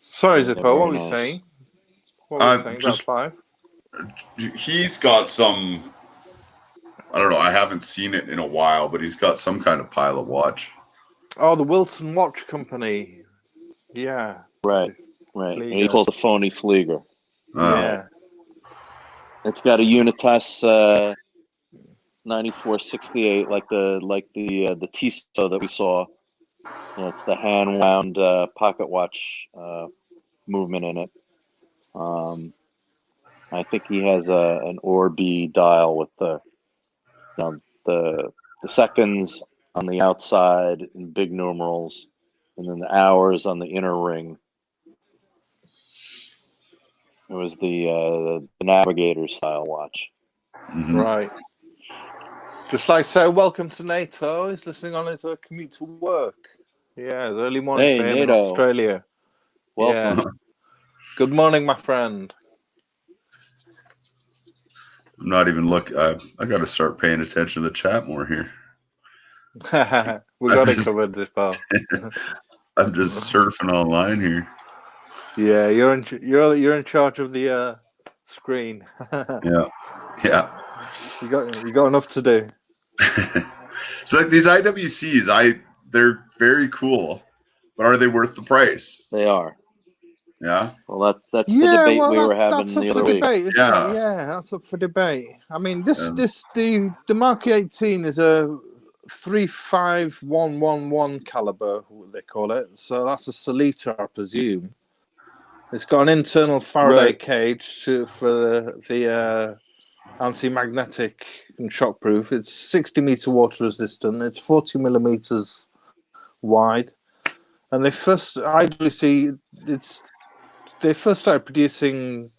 Sorry, Yeah, Zippo, what very were you nice. saying? What were you saying about Clive? He's got some. I don't know. I haven't seen it in a while, but he's got some kind of pilot watch. Oh, the Wilson Watch Company. Yeah. Right. And he Flieger. calls the phony Flieger. Yeah. It's got a Unitas 9468, like the Tissot that we saw. It's the hand wound pocket watch movement in it. I think he has an Orbi dial with the seconds on the outside in big numerals, and then the hours on the inner ring. It was the Navigator style watch. Mm-hmm. Right. Just like so, welcome to NATO. He's listening on his commute to work. Yeah, it's early morning for him in NATO. Australia. Welcome. Yeah. Good morning, my friend. I'm not even looking. I got to start paying attention to the chat more here. We got it covered, Zippo. I'm just surfing online here. Yeah, you're in charge of the screen. Yeah. You got enough to do. So like these IWCs, they're very cool, but are they worth the price? They are. Yeah. Well, that's the debate we were having that's up the for other week. debate, isn't it? Yeah, that's up for debate. I mean, the Mark 18 is a 35111 caliber, what they call it. So that's a Solita, I presume. It's got an internal Faraday cage for the anti-magnetic and shockproof. It's 60-meter water resistant. It's 40 millimeters wide, and they first started producing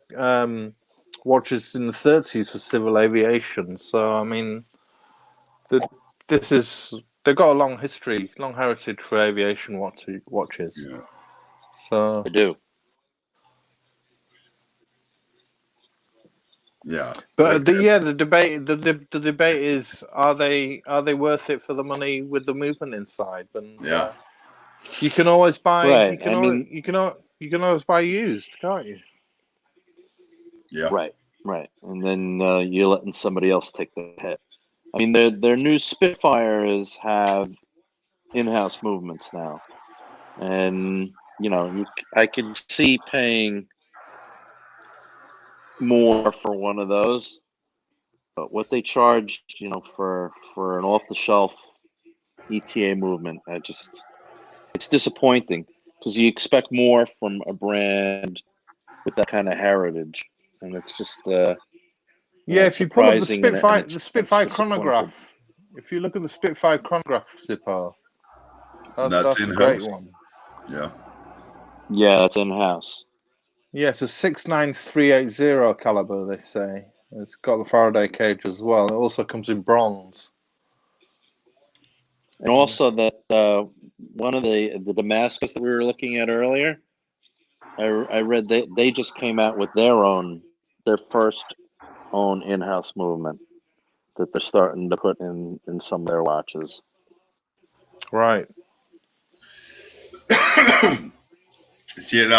watches in the 30s for civil aviation. So I mean, they've got a long heritage for aviation watches. Yeah. So they do. Yeah. But the debate is, are they worth it for the money with the movement inside? And you can always buy. Right. You can always buy used, can't you? Yeah. Right. And then you're letting somebody else take the hit. I mean, their new Spitfires have in-house movements now, and I could see paying more for one of those, but what they charge, for an off-the-shelf ETA movement, it's disappointing because you expect more from a brand with that kind of heritage, and it's just if you pull up the Spitfire chronograph, if you look at the Spitfire chronograph, Zippo, that's a great one. Yeah, that's in-house. Yeah, it's a 69380 caliber, they say. It's got the Faraday cage as well. It also comes in bronze. And also that one of the Damascus that we were looking at earlier, I read they just came out with their first own in-house movement that they're starting to put in some of their watches. Right. See it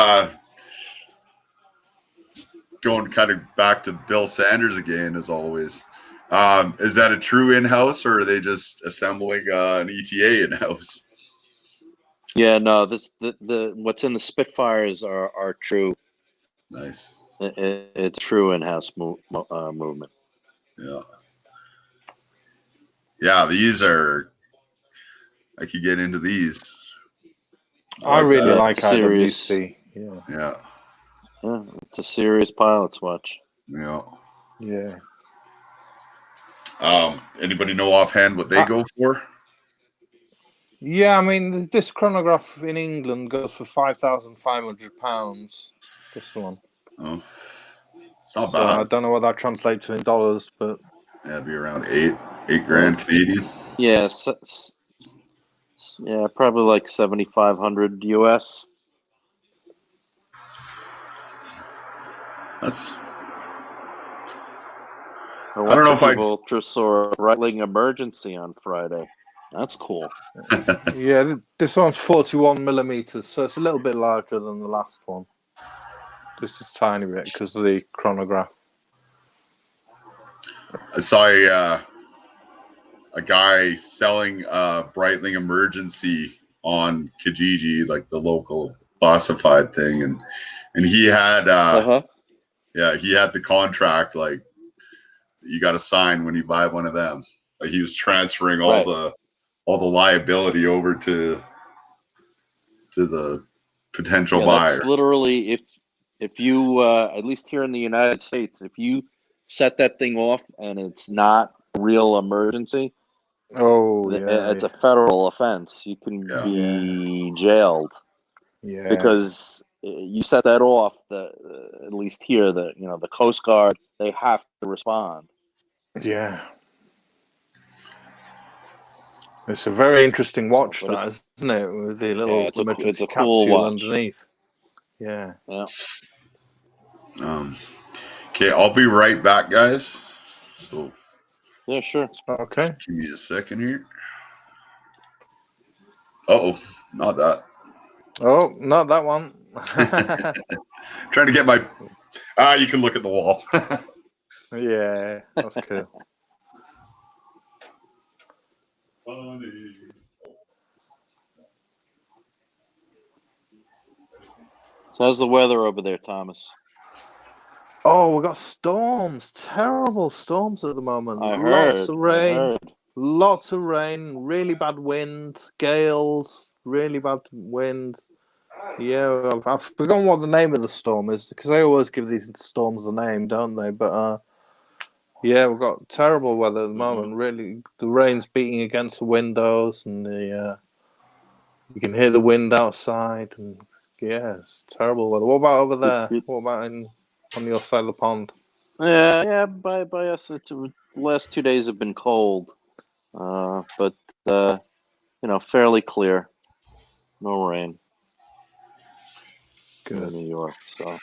going kind of back to Bill Sanders again, as always. Is that a true in-house, or are they just assembling an ETA in-house? Yeah, no. The what's in the Spitfires are true. Nice. It's true in-house movement. Yeah, these are. I could get into these. I really like IWC. Yeah. It's a serious pilot's watch. Yeah. Anybody know offhand what they go for? Yeah, I mean, this chronograph in England goes for £5,500. This one. Oh. It's not So I bad. don't know what that translates to in dollars, but Yeah, it'd be around eight grand Canadian. Yeah, yeah, probably like 7,500 US. That's. I I don't know if I. Vulture saw a Breitling Emergency on Friday. That's cool. yeah, this one's 41 millimeters, so it's a little bit larger than the last one. Just a tiny bit because of the chronograph. I saw a guy selling a Breitling Emergency on Kijiji, like the local classified thing, and he had he had the contract like you got to sign when you buy one of them. Like he was transferring all the liability over to the potential buyer. That's literally if you at least here in the United States, if you set that thing off and it's not a real emergency, it's a federal offense. You can be jailed. Yeah, because you set that off. At least here, the Coast Guard, they have to respond. Yeah. It's a very interesting watch, that, isn't it? With the little emergency capsule cool watch underneath. Yeah. Yeah. Okay, I'll be right back, guys. So. Yeah, sure. Okay. Give me a second here. Oh, not that. Oh, not that one. Trying to get my. You can look at the wall. Yeah, that's cool. So how's the weather over there, Thomas? Oh, we got storms, terrible storms at the moment. Lots of rain, really bad wind, gales, really bad wind. Yeah, I've forgotten what the name of the storm is because they always give these storms a name, don't they? But yeah, we've got terrible weather at the moment. Really, the rain's beating against the windows, and you can hear the wind outside, and yeah, it's terrible weather. What about over there? What about on your side of the pond? Yeah. By us, the last 2 days have been cold, but fairly clear. No rain. Good. In New York, so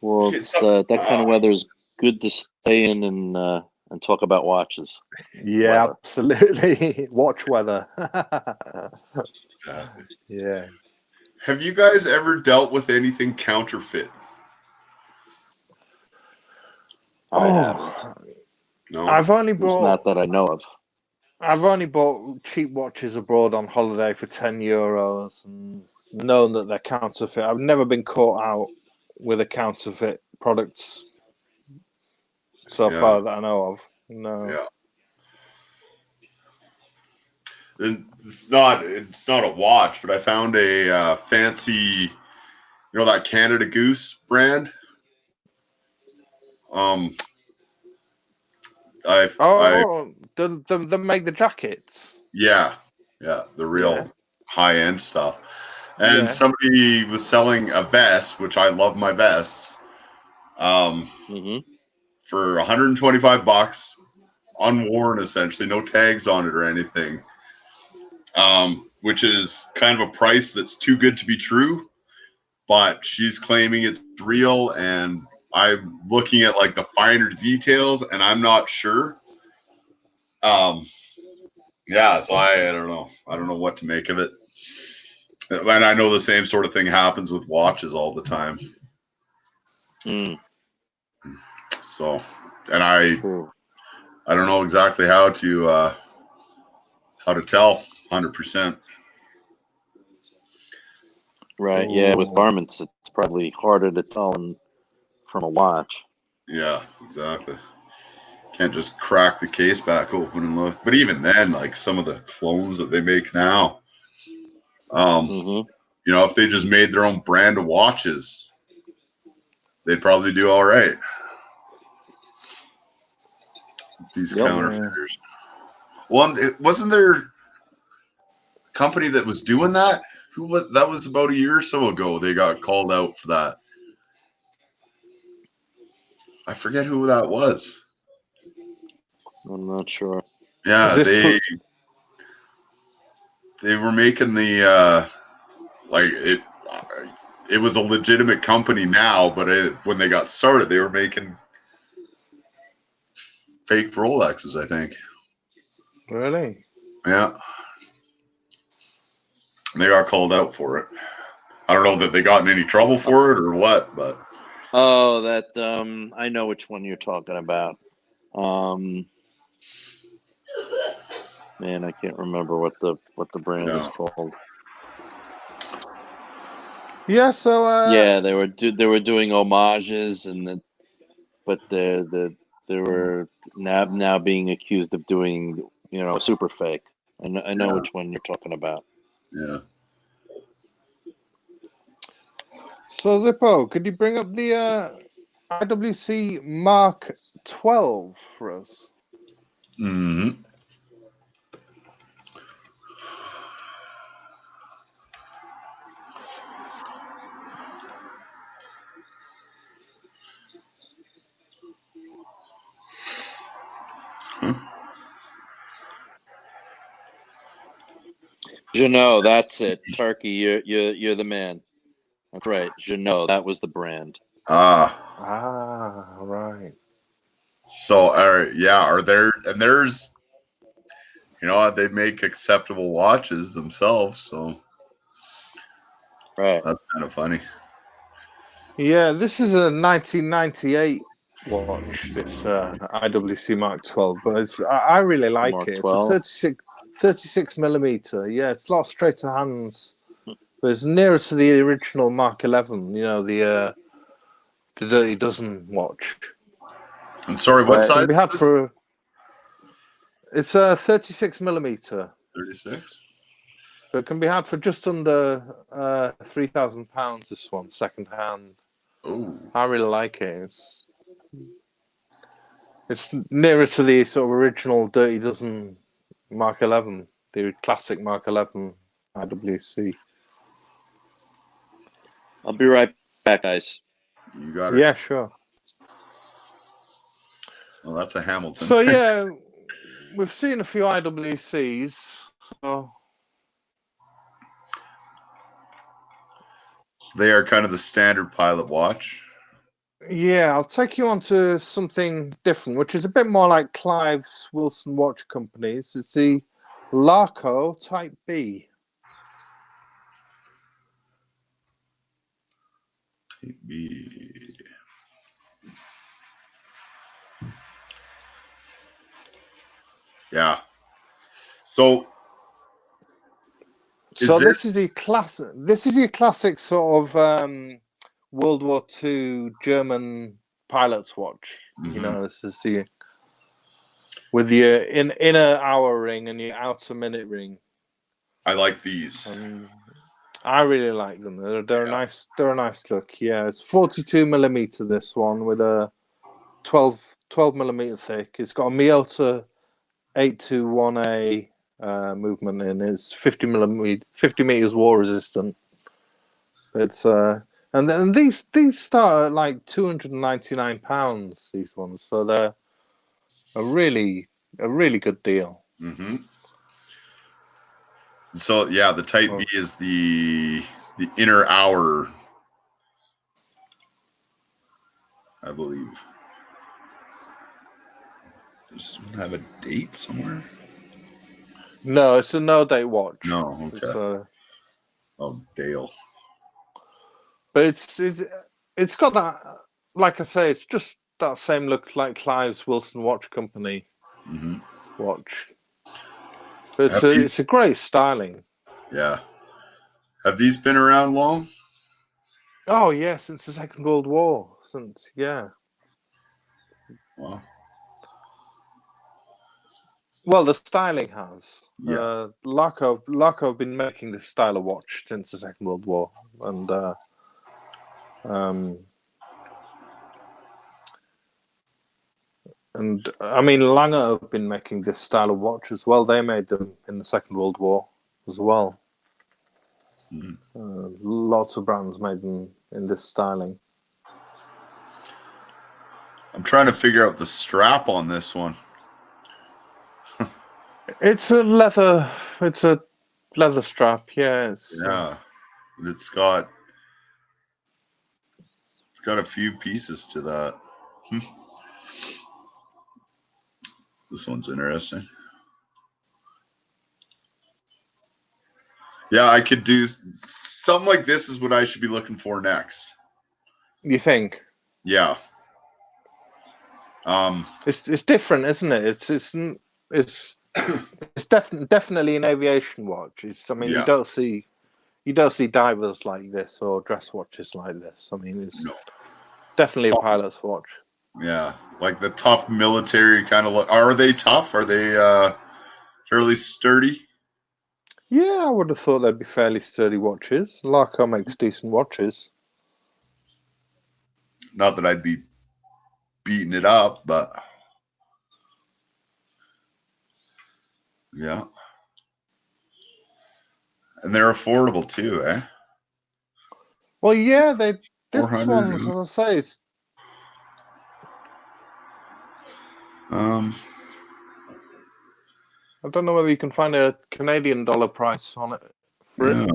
well, that kind of weather is good to stay in and talk about watches. Yeah, weather. Absolutely. Watch weather. Exactly. Yeah. Have you guys ever dealt with anything counterfeit? I haven't. No, I've only bought. Not that I know of. I've only bought cheap watches abroad on holiday for €10 and known that they're counterfeit. I've never been caught out with a counterfeit products so far that I know of. No. Yeah. It's not a watch, but I found a fancy, that Canada Goose brand. They make the jackets. Yeah, the real high-end stuff. And somebody was selling a vest, which I love my vests, for $125, unworn essentially, no tags on it or anything. Which is kind of a price that's too good to be true, but she's claiming it's real, and I'm looking at like the finer details, and I'm not sure. So I don't know. I don't know what to make of it. And I know the same sort of thing happens with watches all the time. So, and I don't know exactly how to tell 100%. Right. Yeah. With garments, it's probably harder to tell from a watch. Yeah, exactly. Can't just crack the case back open and look. But even then, like some of the clones that they make now, if they just made their own brand of watches, they'd probably do all right. These counterfeiters. Well, wasn't there a company that was doing that? That was about a year or so ago. They got called out for that. I forget who that was. I'm not sure. Yeah, Is this they were making the like it. It was a legitimate company now, but when they got started, they were making fake Rolexes, I think. really? Yeah, and they got called out for it. I don't know that they got in any trouble for it or what, but Oh, that I know which one you're talking about. Man, I can't remember what the brand is yeah, called. Yeah. So Yeah, they were doing homages, but they were now being accused of doing super fake. I know yeah, which one you're talking about. yeah. So Zippo, could you bring up the IWC Mark 12 for us? Mm-hmm. Jeannot, that's it. Turkey, you're the man. That's right. Jeannot, that was the brand. Ah, Ah, right. so yeah, are there and there's they make acceptable watches themselves, so Right. that's kind of funny. Yeah, this is a 1998 watch, this IWC Mark 12, but I really like Mark it. It's a 12. 36 millimeter. Yeah, it's a lot straighter hands, but it's nearer to the original Mark 11, the Dirty Dozen watch. I'm sorry, what Right. size Can be is had this? for, it's a 36 millimeter, 36. but it can be had for just under £3,000, this one, second hand. Oh, I really like it. It's nearer to the sort of original Dirty Dozen Mark 11, the classic Mark 11 IWC. I'll be right back, guys. you got it. Yeah, sure. Well, that's a Hamilton. So, yeah, we've seen a few IWCs. So, They are kind of the standard pilot watch. yeah, I'll take you on to something different, which is a bit more like Clive's Wilson Watch Companies. It's the Larco Type B. Yeah. So is So this? this is your classic. This is your classic sort of World War II German pilot's watch. You know, this is the with your inner hour ring and your outer minute ring. I like these. I really like them. They're Yeah. a nice look. Yeah, it's 42 millimeter. This one with a 12 millimeter thick. It's got a Miyota 821A movement in. It's 50 meters war resistant. It's and then these start at like £299. These ones, so they're a really good deal. Mm-hmm. So yeah, the Type B Oh. is the inner hour, I believe. Does it have a date somewhere? No, it's a no date watch. No. Okay. Oh, Dale. But it's got that. Like I say, it's just that same look like Clive's Wilson Watch Company watch. But it's a great styling. Yeah. Have these been around long? Oh yeah, since the Second World War. Yeah. Wow. Well, the styling has. Yeah. Larco have been making this style of watch since the Second World War, and I mean Lange have been making this style of watch as well. They made them in the Second World War as well. Lots of brands made them in this styling. I'm trying to figure out the strap on this one. It's a leather. It's a leather strap. Yeah. Yeah, it's got a few pieces to that. This one's interesting. Yeah, I could do something like this. Is what I should be looking for next. You think? Yeah. It's different, isn't it? It's definitely an aviation watch. I mean, Yeah. you don't see divers like this or dress watches like this. I mean, it's No. definitely a pilot's watch. Yeah, like the tough military kind of look. Are they tough? Are they fairly sturdy? Yeah, I would have thought they'd be fairly sturdy watches. Larco makes decent watches. Not that I'd be beating it up, but yeah. And they're affordable too, eh? Well, yeah, this 400. one's, as I say, it's, I don't know whether you can find a Canadian dollar price on it for yeah. it.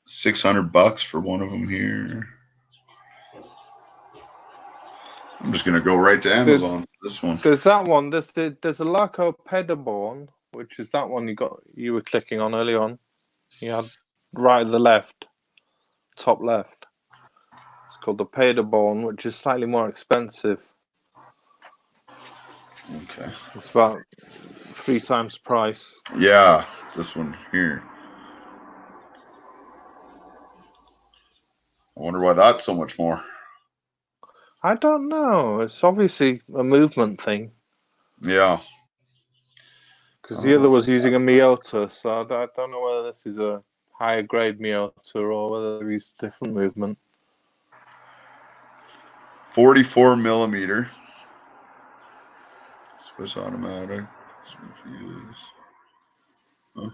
$600 for one of them here. I'm just gonna go right to Amazon for this one. There's that one. There's a Larco Paderborn, which is that one you were clicking on early on. You had right at the left, top left. It's called the Paderborn, which is slightly more expensive. Okay. It's about 3 times price. Yeah, this one here. I wonder why that's so much more. I don't know. It's obviously a movement thing. Yeah. Because the other was using a Miyota, so I don't know whether this is a higher grade Miyota or whether they use different movement. 44 millimeter. Swiss automatic. Fuse. Huh?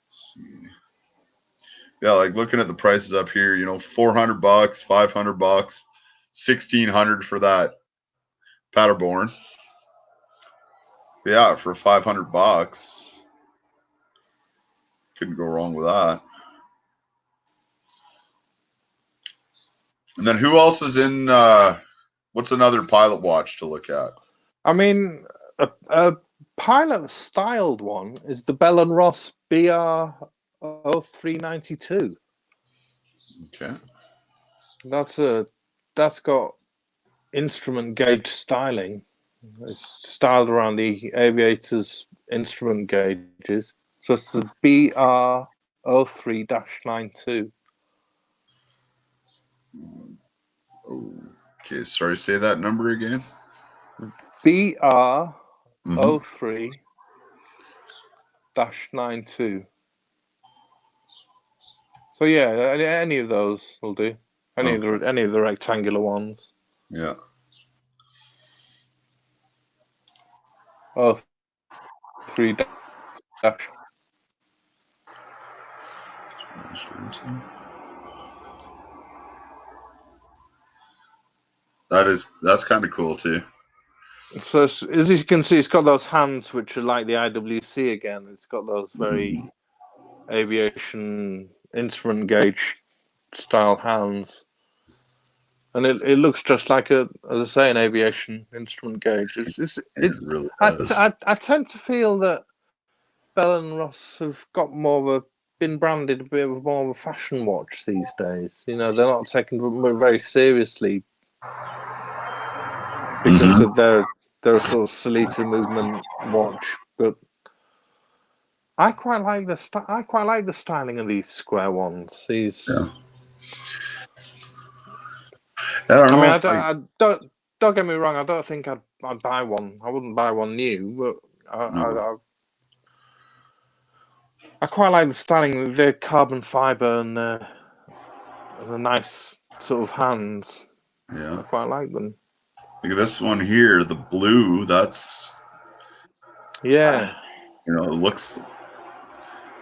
Let's see. Yeah, like looking at the prices up here, $400, $500, $1,600 for that Paderborn. Yeah, for $500, couldn't go wrong with that. And then who else is in? What's another pilot watch to look at? I mean, a pilot styled one is the Bell and Ross BR 0392. Okay. That's got instrument gauge styling. It's styled around the aviator's instrument gauges. So it's the BR 03-92. Okay, sorry, say that number again. BR Mhm. 03-92. So yeah, any of those will do. Any of the rectangular ones. Yeah. Oh, 3 dash. That's kind of cool too. So as you can see, it's got those hands which are like the IWC again. It's got those very aviation instrument gauge style hands, and it looks just like as I say, an aviation instrument gauge. It really does. I tend to feel that Bell and Ross have got been branded a bit more of a fashion watch these days. They're not taken very seriously because of their sort of Salita movement watch. But I quite like the styling of these square ones. Yeah. I don't know. Don't get me wrong. I don't think I'd buy one. I wouldn't buy one new, but I quite like the styling. The carbon fiber and the nice sort of hands. Yeah. I quite like them. Look at this one here, the blue. That's Yeah. it looks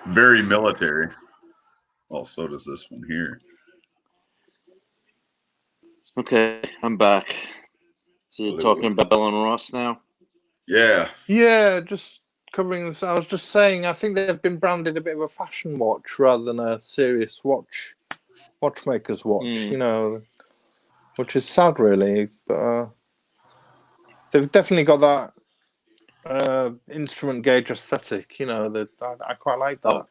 very military. Well, so does this one here. Okay, I'm back. So you're talking about Bell and Ross now? Yeah. Yeah, just covering this. I was just saying, I think they've been branded a bit of a fashion watch rather than a serious watchmaker's watch. You know, which is sad, really. But they've definitely got that instrument gauge aesthetic. You know, that I quite like that.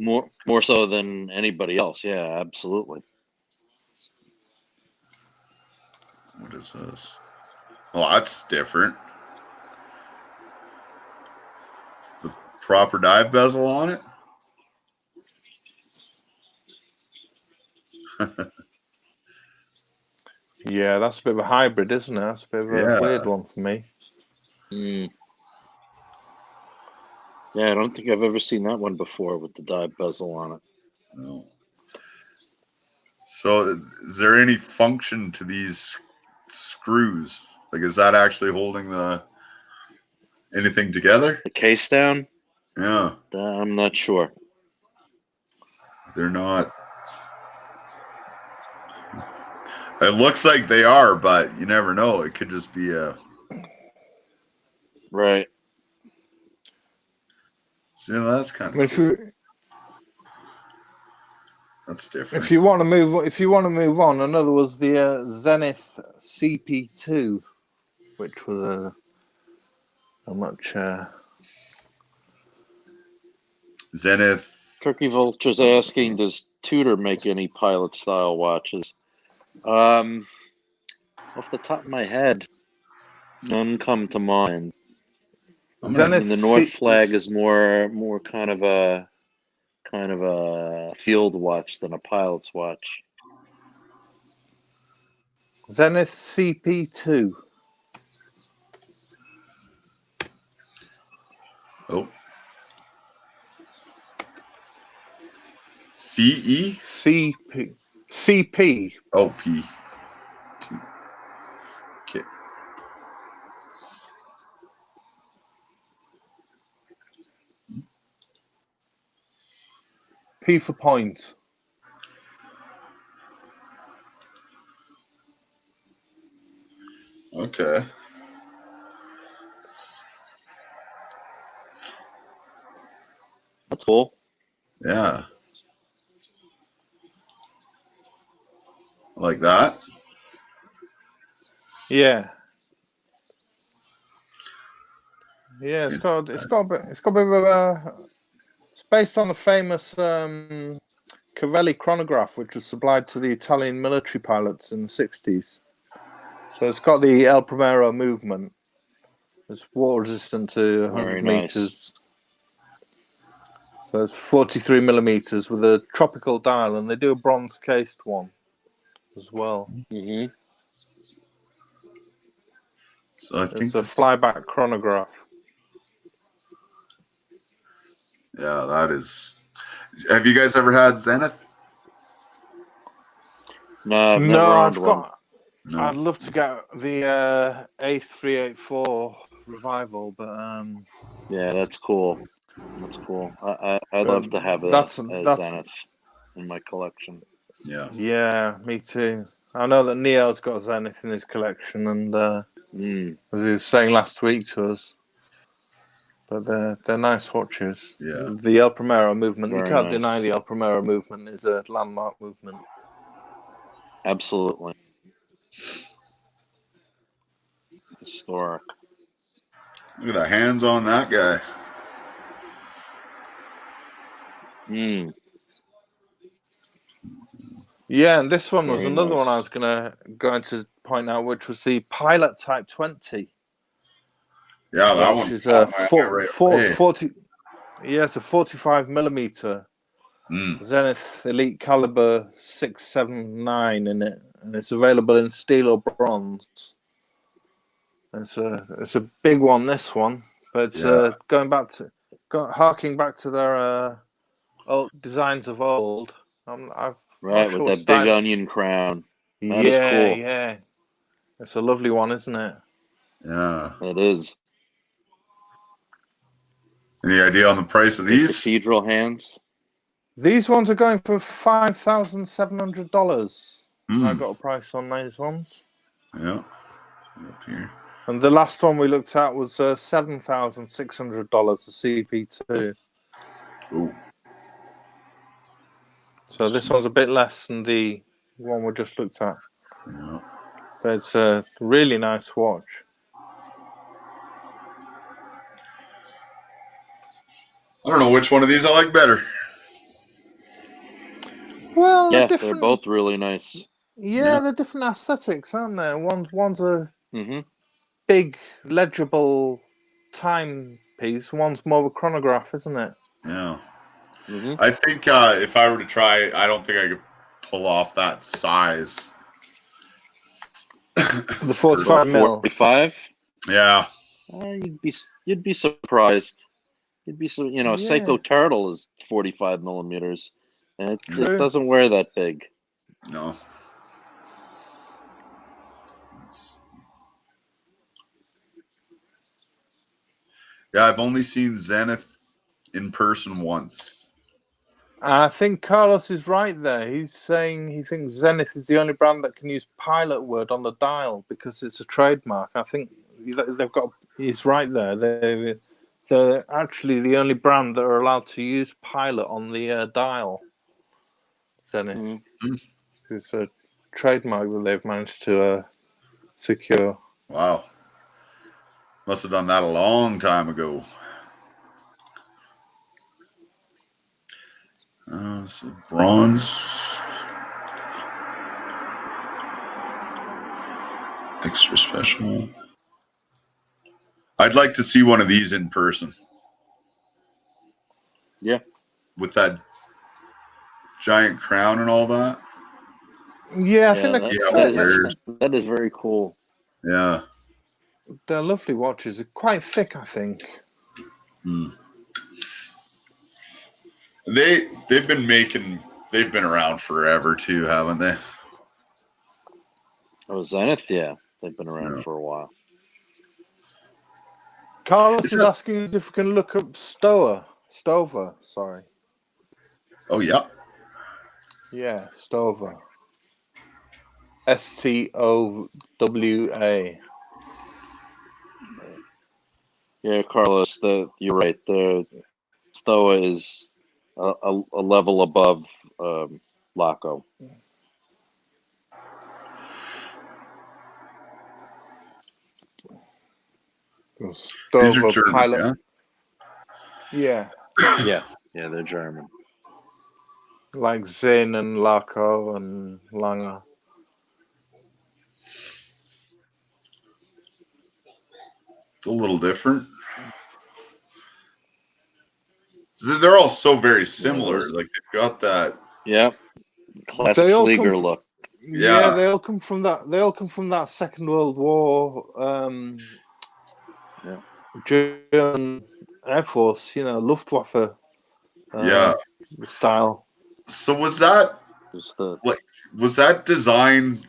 Oh, more so than anybody else. Yeah, absolutely. What is this? Oh, that's different. The proper dive bezel on it. Yeah, that's a bit of a hybrid, isn't it? That's a bit of a weird one for me. Yeah, I don't think I've ever seen that one before with the dive bezel on it. No. So, is there any function to these screws? Like, is that actually holding anything together? The case down? Yeah, I'm not sure. they're not. It looks like they are, but you never know. It could just be a. Right. See, that's kind of cool. That's different. If you want to move on, another was the Zenith CP2, which was a much Zenith. Turkey Vulture's asking, does Tudor make any pilot style watches? Off the top of my head, none come to mind. Zenith. The North Flag is more kind of a field watch than a pilot's watch. Zenith CP2. Oh. CE? CP. CP. Oh, P. Okay. P for point. Okay. That's cool. Yeah. Like that? Yeah. Yeah, it's got a bit of a. It's based on the famous Cavelli chronograph, which was supplied to the Italian military pilots in the 60s. So it's got the El Primero movement. It's water resistant to 100 Very nice. meters. So it's 43 millimeters with a tropical dial, and they do a bronze cased one as well. Mm-hmm. So I think it's a flyback chronograph. Yeah, that is. Have you guys ever had Zenith? No, I've never owned one. No. I'd love to get the A384 revival, but yeah, that's cool. That's cool. I'd love to have a Zenith in my collection. Yeah. Yeah, me too. I know that Neo's got a Zenith in his collection, and as he was saying last week to us, but they're nice watches. Yeah. The El Primero movement, Very you can't nice. deny the El Primero movement is a landmark movement. Absolutely. Historic. Look at the hands on that guy. Yeah, and this one was Very another nice. one I was going to point out, which was the Pilot Type 20. Yeah, that one. Which is a 40. Yeah, it's a 45 millimeter Zenith Elite Caliber 679 in it, and it's available in steel or bronze. It's a big one, this one, but it's harking back to their old designs of old. Right, with that big onion crown. That is cool. Yeah. It's a lovely one, isn't it? Yeah. It is. Any idea on the price of these? Cathedral hands? These ones are going for $5,700. I got a price on these ones. Yeah. Up here. And the last one we looked at was $7,600, a CP2. Ooh. So this one's a bit less than the one we just looked at. Yeah. But it's a really nice watch. I don't know which one of these I like better. Well, Yeah, they're both really nice. Yeah, they're different aesthetics, aren't they? One's a Mm-hmm. big, legible timepiece. One's more of a chronograph, isn't it? Yeah. Mm-hmm. I think if I were to try, I don't think I could pull off that size. The 45 mil. 45? Yeah. You'd be surprised. You'd be Seiko Turtle is 45 millimeters, and it doesn't wear that big. No. Yeah, I've only seen Zenith in person once. I think Carlos is right there. He's saying he thinks Zenith is the only brand that can use pilot word on the dial because it's a trademark. I think they've got. He's right there. They're actually the only brand that are allowed to use pilot on the dial. Zenith. Mm-hmm. It's a trademark that they've managed to secure. Wow. Must have done that a long time ago. So bronze. Extra special. I'd like to see one of these in person. Yeah. With that giant crown and all that. Yeah, I think that is very cool. Yeah. They're lovely watches. They're quite thick, I think. They've been around forever too, haven't they? Oh, Zenith, yeah. They've been around for a while. Carlos is asking us if we can look up Stover, sorry. Oh, yeah. Yeah, Stover. Stowa. Yeah, Carlos, you're right. The Stowa is a level above Laco. These are German, pilot. Yeah. Yeah, they're German. Like Zinn and Laco and Lange. It's a little different. They're all so very similar. Like they've got that. Yeah. Classic Flieger look. Yeah, they all come from that. They all come from that Second World War. German Air Force, Luftwaffe. Style. So was that designed?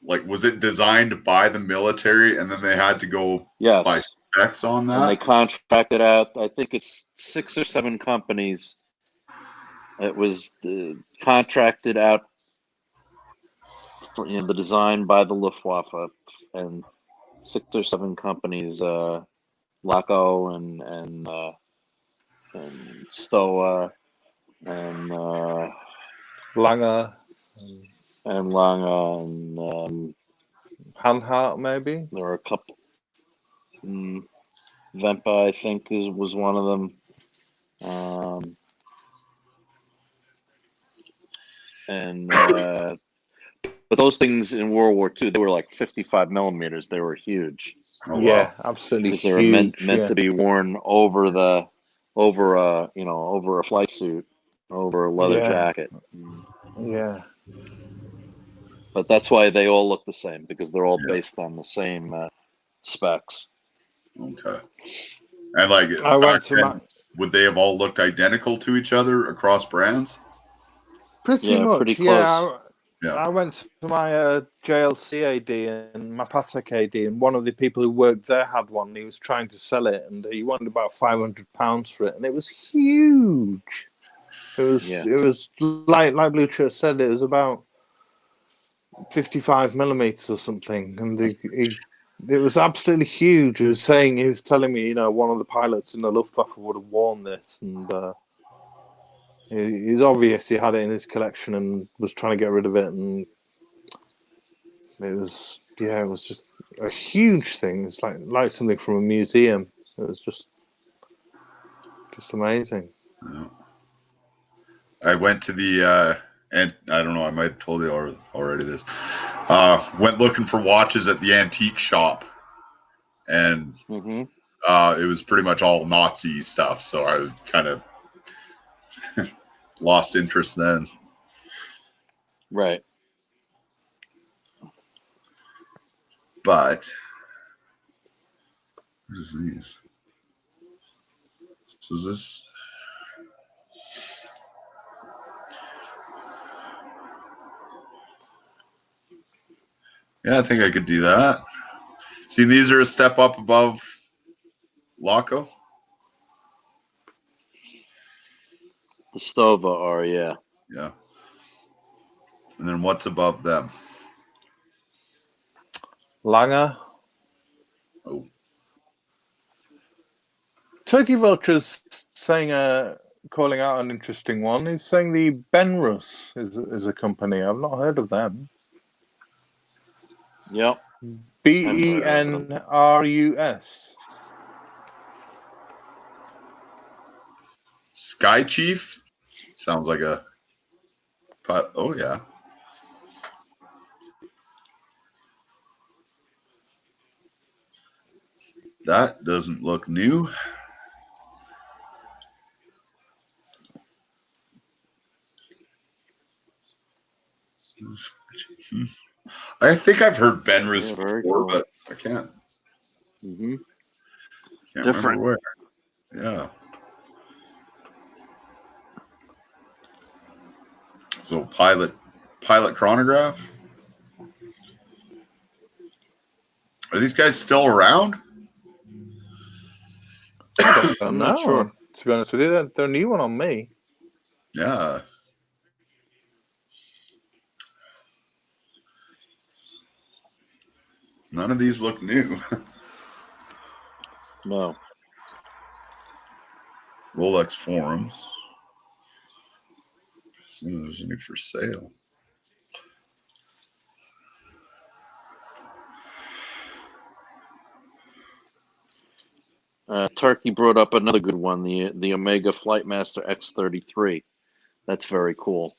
Like, was it designed by the military, and then they had to go buy specs on that? And they contracted out. I think it's 6 or 7 companies. It was contracted out for the design by the Luftwaffe, and 6 or 7 companies, Laco and Stowa and Lange and Hanhart, maybe. There were a couple. Vempa, I think, was one of them. But those things in World War II, they were like 55 millimeters. They were huge. Oh, yeah, absolutely. Because they were meant to be worn over a flight suit, over a leather jacket. Yeah. But that's why they all look the same, because they're all based on the same specs. Okay. And like, would they have all looked identical to each other across brands? Pretty much, pretty close. I went to my JLC AD and my Patek AD, and one of the people who worked there had one. And he was trying to sell it, and he wanted about £500 for it, and it was huge. It was like Blue Shirt said, it was about 55 millimeters or something, and it was absolutely huge. He was telling me, one of the pilots in the Luftwaffe would have worn this, and it's obvious he had it in his collection and was trying to get rid of it, and it was just a huge thing. It's like something from a museum. It was just amazing. Yeah. I went to the and I don't know, I might have told you already this. Went looking for watches at the antique shop, and it was pretty much all Nazi stuff. So I kind of lost interest then. Right. But what is these? So is this? Yeah, I think I could do that. See, these are a step up above Laco. The Stova are, yeah. Yeah. And then what's above them? Langer. Oh. Turkey Vulture's saying calling out an interesting one. He's saying the Benrus is a company. I've not heard of them. Yep. Benrus. Sky Chief? Sounds like a... Oh, yeah. That doesn't look new. I think I've heard Benrus before, cool. but I can't. Mm-hmm. Can't Different. remember where. Yeah. So pilot chronograph. Are these guys still around? I don't know. Not sure. To be honest with you, they're a new one on me. Yeah. None of these look new. No. Rolex forums. See if there's any for sale. Turkey brought up another good one, the Omega Flightmaster X33. That's very cool.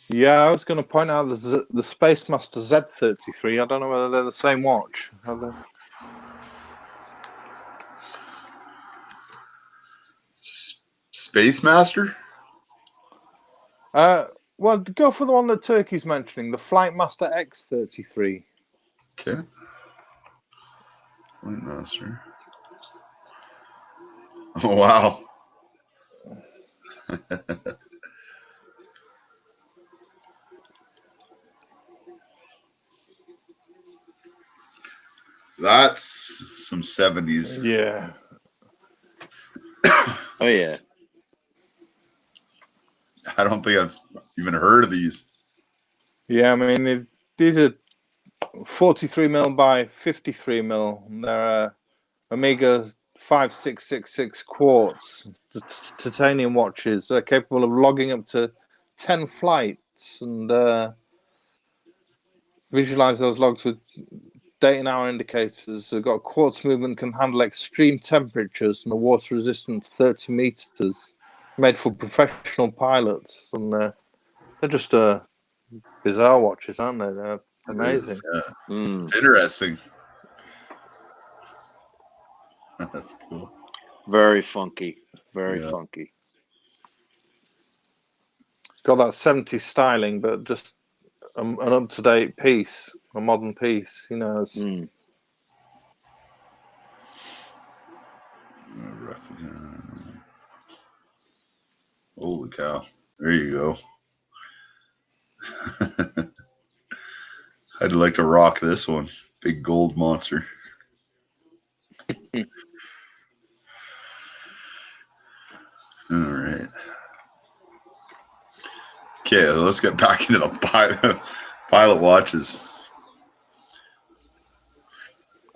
Yeah, I was going to point out the Spacemaster Z33. I don't know whether they're the same watch. Are they? Space Master? Well, go for the one that Turkey's mentioning, the Flightmaster X33. Okay. Flightmaster. Oh, wow. That's some 70s. Yeah. Oh, yeah. I don't think I've even heard of these. Yeah, I mean, these are 43 mil by 53 mil. And they're Omega 5666 quartz titanium watches. They're capable of logging up to 10 flights and visualize those logs with date and hour indicators. They've got quartz movement, can handle extreme temperatures, and a water resistant 30 meters, made for professional pilots. And they're just bizarre watches, aren't they? They're amazing. Yeah. It's interesting. That's cool. Very funky. Very funky. Got that 70s styling, but just an up-to-date piece, a modern piece, Holy cow. There you go. I'd like to rock this one. Big gold monster. All right. Okay, let's get back into the Pilot watches.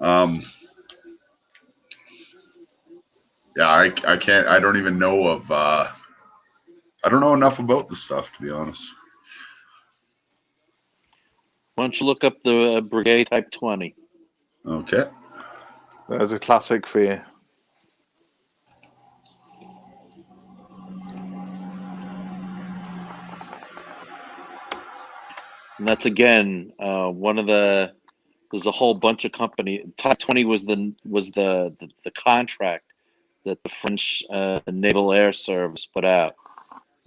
Yeah, I can't. I don't even know of. I don't know enough about the stuff, to be honest. Why don't you look up the Brigade Type 20? Okay. There's a classic for you. And that's again one of the. There's a whole bunch of company. Type 20 was the contract that the French Naval Air Service put out.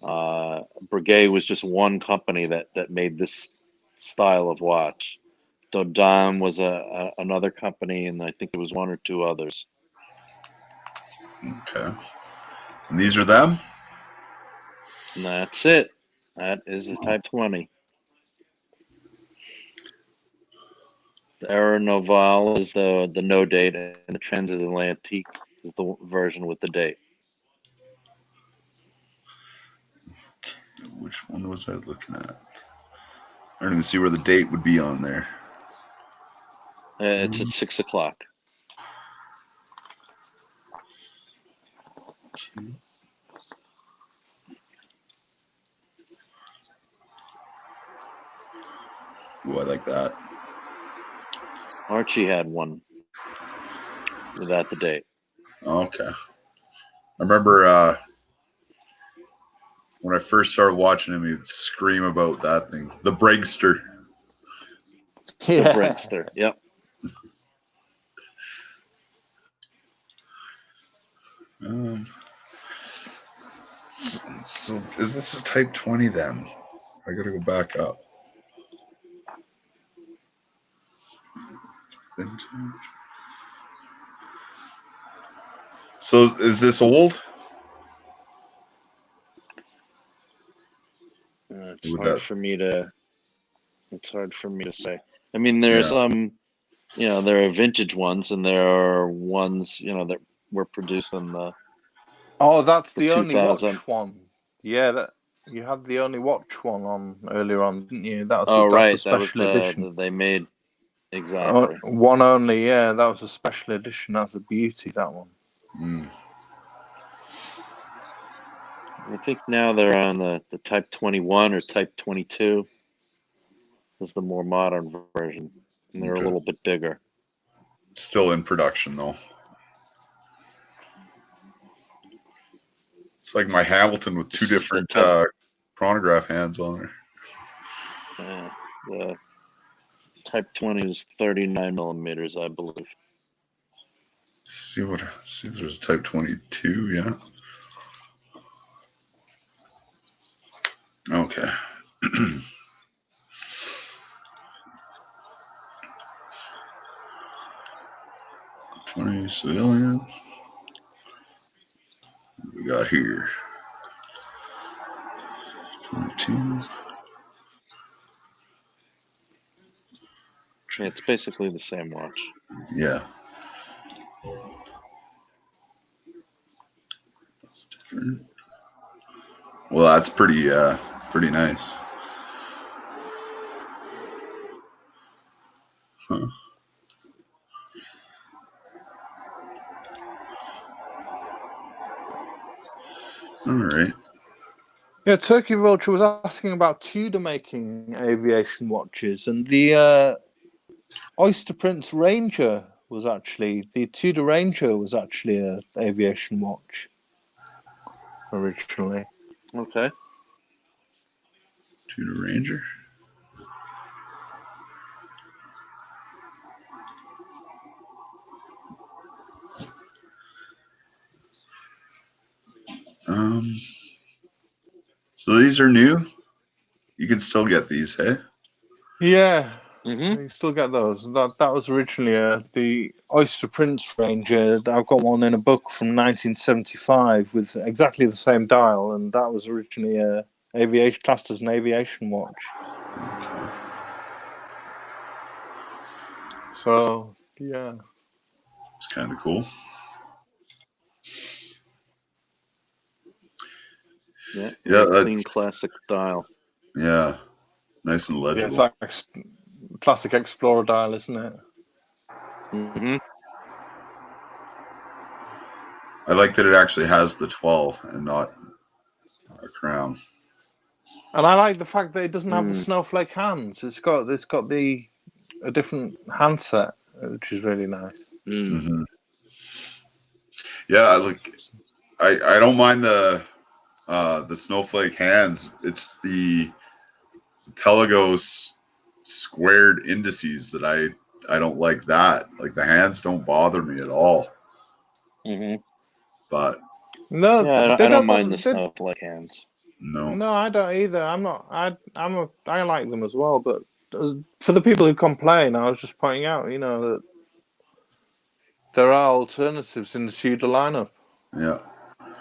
Breguet was just one company that made this style of watch. Dodam was another company, and I think there was one or two others. Okay. And these are them? And that's it. That is the Type 20. The Aero Novale is the no date, and the Transatlantique is the version with the date. Which one was I looking at? I don't even see where the date would be on there. It's at 6 o'clock. Okay. Ooh, I like that. Archie had one without the date. Okay. I remember when I first started watching him, he'd scream about that thing, the Bragster. The Bragster, yep. So is this a Type 20 then? I gotta go back up. Vintage. So is this old? It's Would hard that? for me to. It's hard for me to say. I mean, there are Yeah. some. There are vintage ones, and there are ones that were produced in the. Oh, that's the the only watch 2000. one. Yeah, that you had the only watch one on earlier on, didn't you? That's a Right, that was special edition. they made exactly. One only, yeah. That was a special edition. That's a beauty. That one. Mm. I think now they're on the Type 21 or Type 22 is the more modern version, and they're a Okay. little bit bigger. Still in production though. It's like my Hamilton with two This is the different chronograph hands on there. The Type 20 is 39 millimeters, I believe. See, there's a Type 22, yeah. Okay. 20 civilian. What we got here? 22. Yeah, it's basically the same watch. Yeah. That's different. Well, that's pretty nice. Huh. All right. Yeah, Turkey Vulture was asking about Tudor making aviation watches, and the Oyster Prince Ranger was actually the Tudor Ranger was actually an aviation watch originally. Okay. Tudor Ranger. So these are new. You can still get these, hey? Yeah, Mm-hmm. you still get those. That was originally the Oyster Prince Ranger. I've got one in a book from 1975 with exactly the same dial, and that was originally a aviation classed as an aviation watch. So yeah, It's kind of cool. Yeah, Yeah, clean classic dial. Yeah. Nice and Yeah, legible. it's like classic Explorer dial, isn't it? Mm-hmm. I like that it actually has the 12 and not a crown. And I like the fact that it doesn't have the Mm. snowflake hands. It's got a different handset, which is really nice. Mm. Mm-hmm. Yeah, I don't mind the snowflake hands. It's the Pelagos squared indices that I don't like that. Like the hands don't bother me at all. Mm-hmm. But No, Yeah, they I don't don't. mind the They, snowflake hands. no. no, I don't either. I'm not. I like them as well. But for the people who complain, I was just pointing out, that there are alternatives in the Tudor lineup. Yeah.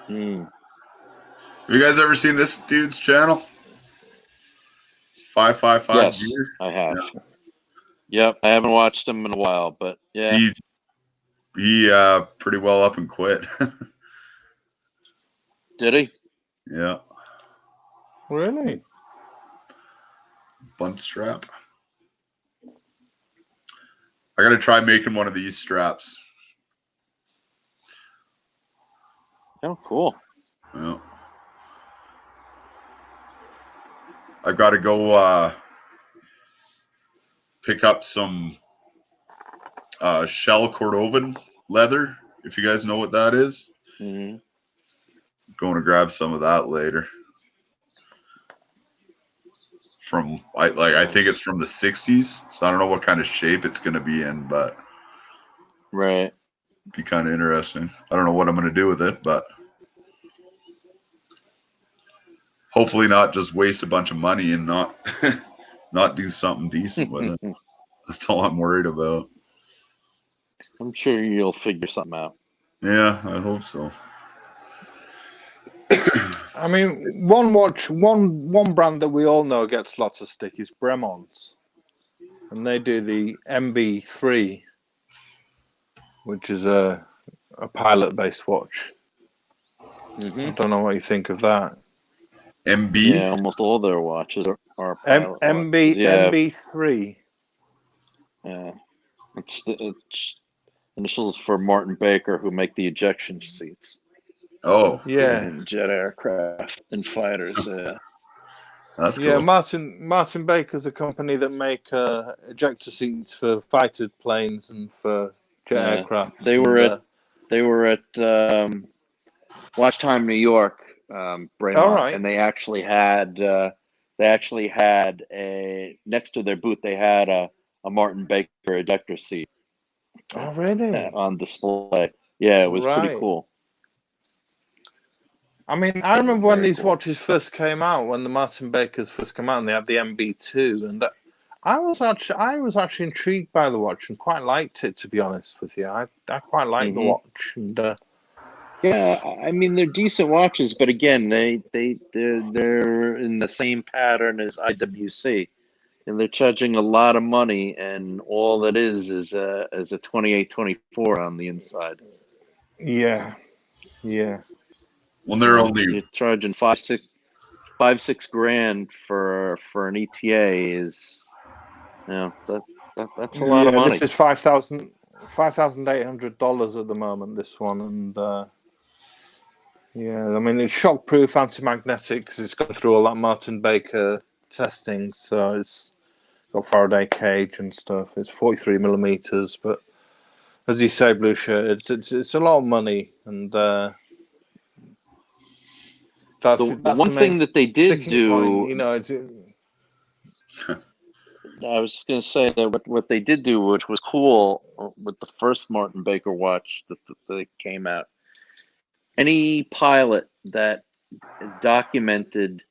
Mm. Have you guys ever seen this dude's channel? 555 Yes, gear. I have. Yeah. Yep, I haven't watched him in a while, but yeah. He pretty well up and quit. Did he? Yeah. Really? Bunt strap. I gotta try making one of these straps. Oh, cool. Yeah. I've got to go pick up some shell Cordovan leather, if you guys know what that is. Mm-hmm. Going to grab some of that later. I think it's from the 60s, so I don't know what kind of shape it's going to be in, but Right. be kind of interesting. I don't know what I'm going to do with it, but hopefully not just waste a bunch of money and not not do something decent with it. That's all I'm worried about. I'm sure you'll figure something out. Yeah, I hope so. I mean, one brand that we all know gets lots of stick is Bremonts, and they do the MB3, which is a pilot-based watch. Mm-hmm. I don't know what you think of that. MB? Yeah, almost all their watches are pilot watches. Yeah, MB3. yeah. It's initials for Martin Baker, who make the ejection seats Oh, Yeah, in jet aircraft and fighters. Yeah. that's yeah. cool. Martin Baker's a company that make ejector seats for fighter planes and for jet Yeah. aircraft. They were at Watch Time New York, Braemont, All right. and they actually had a next to their booth. They had a Martin Baker ejector seat Oh, really? on display. Yeah, it was pretty Right. cool. I mean, I remember when Very these cool. watches first came out, when the Martin Bakers first came out, and they had the MB2, and I was actually intrigued by the watch and quite liked it. To be honest with you, I quite liked the Mhm. watch, and Yeah, I mean they're decent watches, but again, they're in the same pattern as IWC, and they're charging a lot of money, and all it is a 2824 on the inside. yeah. When they're only You're charging five six grand for an ETA is, that's a lot of Yeah, money. this is $5,800 at the moment. This one, and yeah, I mean it's shockproof, anti-magnetic because it's gone through all that Martin Baker testing, so it's got Faraday cage and stuff. It's 43 millimeters, but as you say, Blue Shirt, it's a lot of money, and that's The that's one the main thing that they did sticking point. do, I was going to say that what they did do, which was cool with the first Martin Baker watch that they came out, any pilot that documented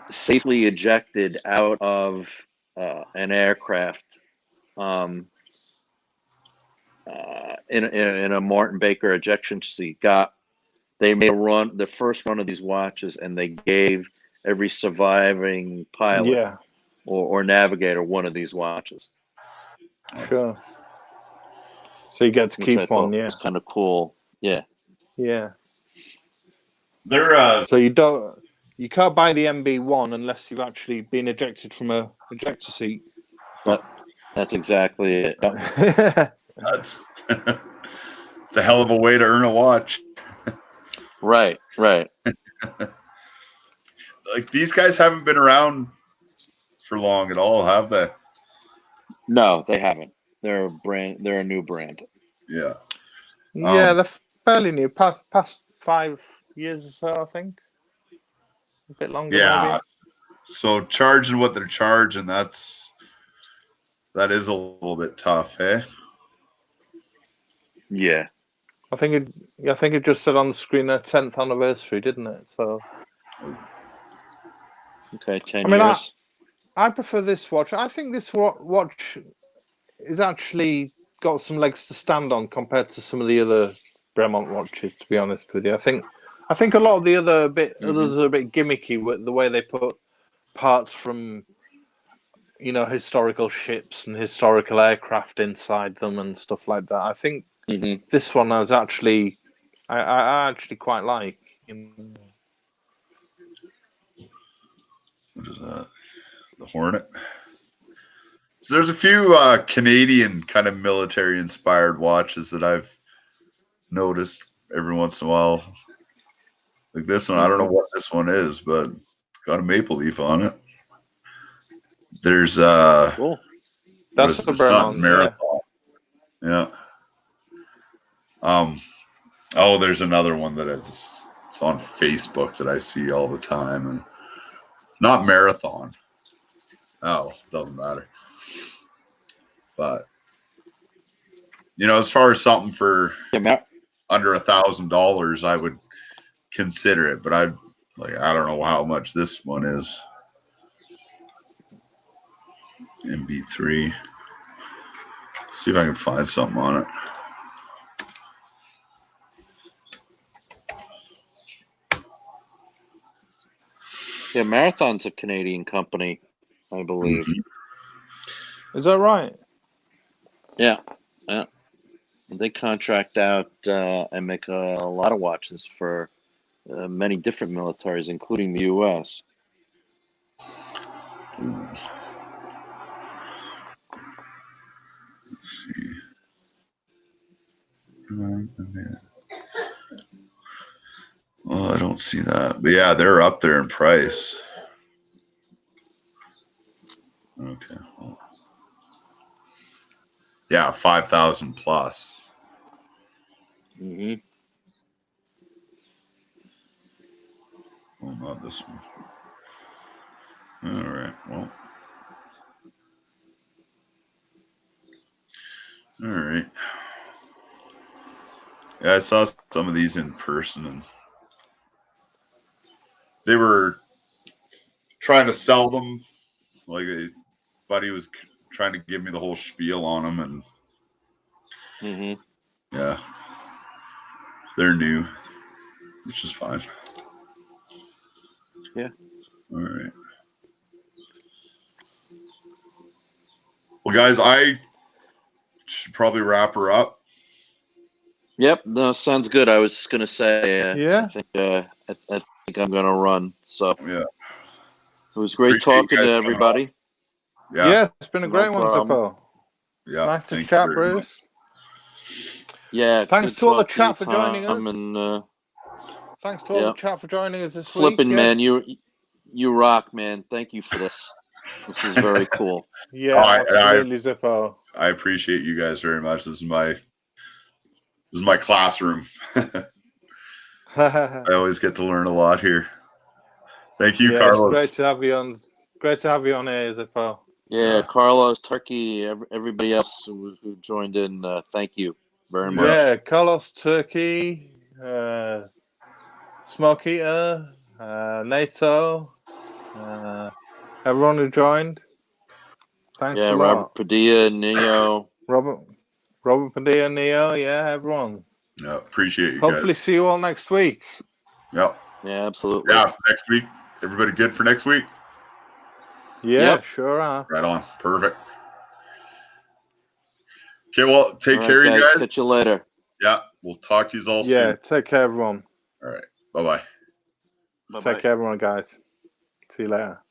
safely ejected out of an aircraft in a Martin Baker ejection seat they made the first run of these watches, and they gave every surviving pilot yeah, or navigator one of these watches, sure. So you get to which I keep one, thought yeah, was kind of cool. Yeah. yeah. they're So you don't. You can't buy the MB1 unless you've actually been ejected from a ejector seat. That's exactly it. That's it's a hell of a way to earn a watch. Right. Like these guys haven't been around for long at all, have they? No, they haven't. They're a new brand. Yeah. Yeah, they're fairly new. Past 5 years or so, I think. A bit longer, Yeah. maybe. So charging what they're charging, that is a little bit tough, eh? Yeah. I think it just said on the screen their 10th anniversary, didn't it? So. Okay, 10 I mean, years. I prefer this watch. I think this watch is actually got some legs to stand on compared to some of the other Bremont watches. To be honest with you, I think a lot of the others are a bit gimmicky with the way they put parts from historical ships and historical aircraft inside them and stuff like that. I think this one is actually I actually quite like. What is that? The Hornet. So there's a few Canadian kind of military inspired watches that I've noticed every once in a while. Like this one, I don't know what this one is, but it's got a maple leaf on it. There's Cool. That's the Bremont, Marathon. Yeah. Oh, there's another one that it's on Facebook that I see all the time, and not Marathon. Oh, doesn't matter. But as far as something for under $1,000, I would consider it. But I don't know how much this one is. MB3. See if I can find something on it. Yeah, Marathon's a Canadian company, I believe. Is that right? Yeah. They contract out and make a lot of watches for many different militaries, including the U.S. Let's see. Well, I don't see that. But yeah, they're up there in price. Okay. Well, yeah, 5,000 plus. Mm-hmm. Well, not this one. All right. Well. All right. Yeah, I saw some of these in person, and they were trying to sell them. Like a buddy was trying to give me the whole spiel on them, and yeah, they're new, which is fine. Yeah. All right. Well, guys, I should probably wrap her up. Yep. No, sounds good. I was just gonna say. Yeah. I think I'm gonna run. So Yeah. It was great talking to everybody. Yeah. It's been a great one, Zippo. Yeah. Nice to chat, Bruce. Yeah. Thanks to all the chat for joining us. And, thanks to all the chat for joining us this Flippin', week. man, you rock, man. Thank you for this. This is very cool. Yeah, absolutely, Zippo. I appreciate you guys very much. This is my classroom. I always get to learn a lot here. Thank you, Carlos. It's great to have you on. Great to have you on here, Zippo. Yeah, Carlos, Turkey, everybody else who joined in. Thank you very much. Yeah, Carlos, Turkey, Smoke Eater, NATO, everyone who joined. Thanks a lot. Robert Padilla, Neo. Robert Padilla, Neo. Yeah, everyone. Yeah, appreciate you. Hopefully, guys. see you all next week. Yep. Yeah, absolutely. Yeah, next week. Everybody good for next week? Yeah, sure are. Right on. Perfect. Okay, well, take care, you guys. Catch you later. Yeah, we'll talk to you all soon. Yeah, take care, everyone. All right. Bye-bye. Bye-bye. Take care, everyone, guys. See you later.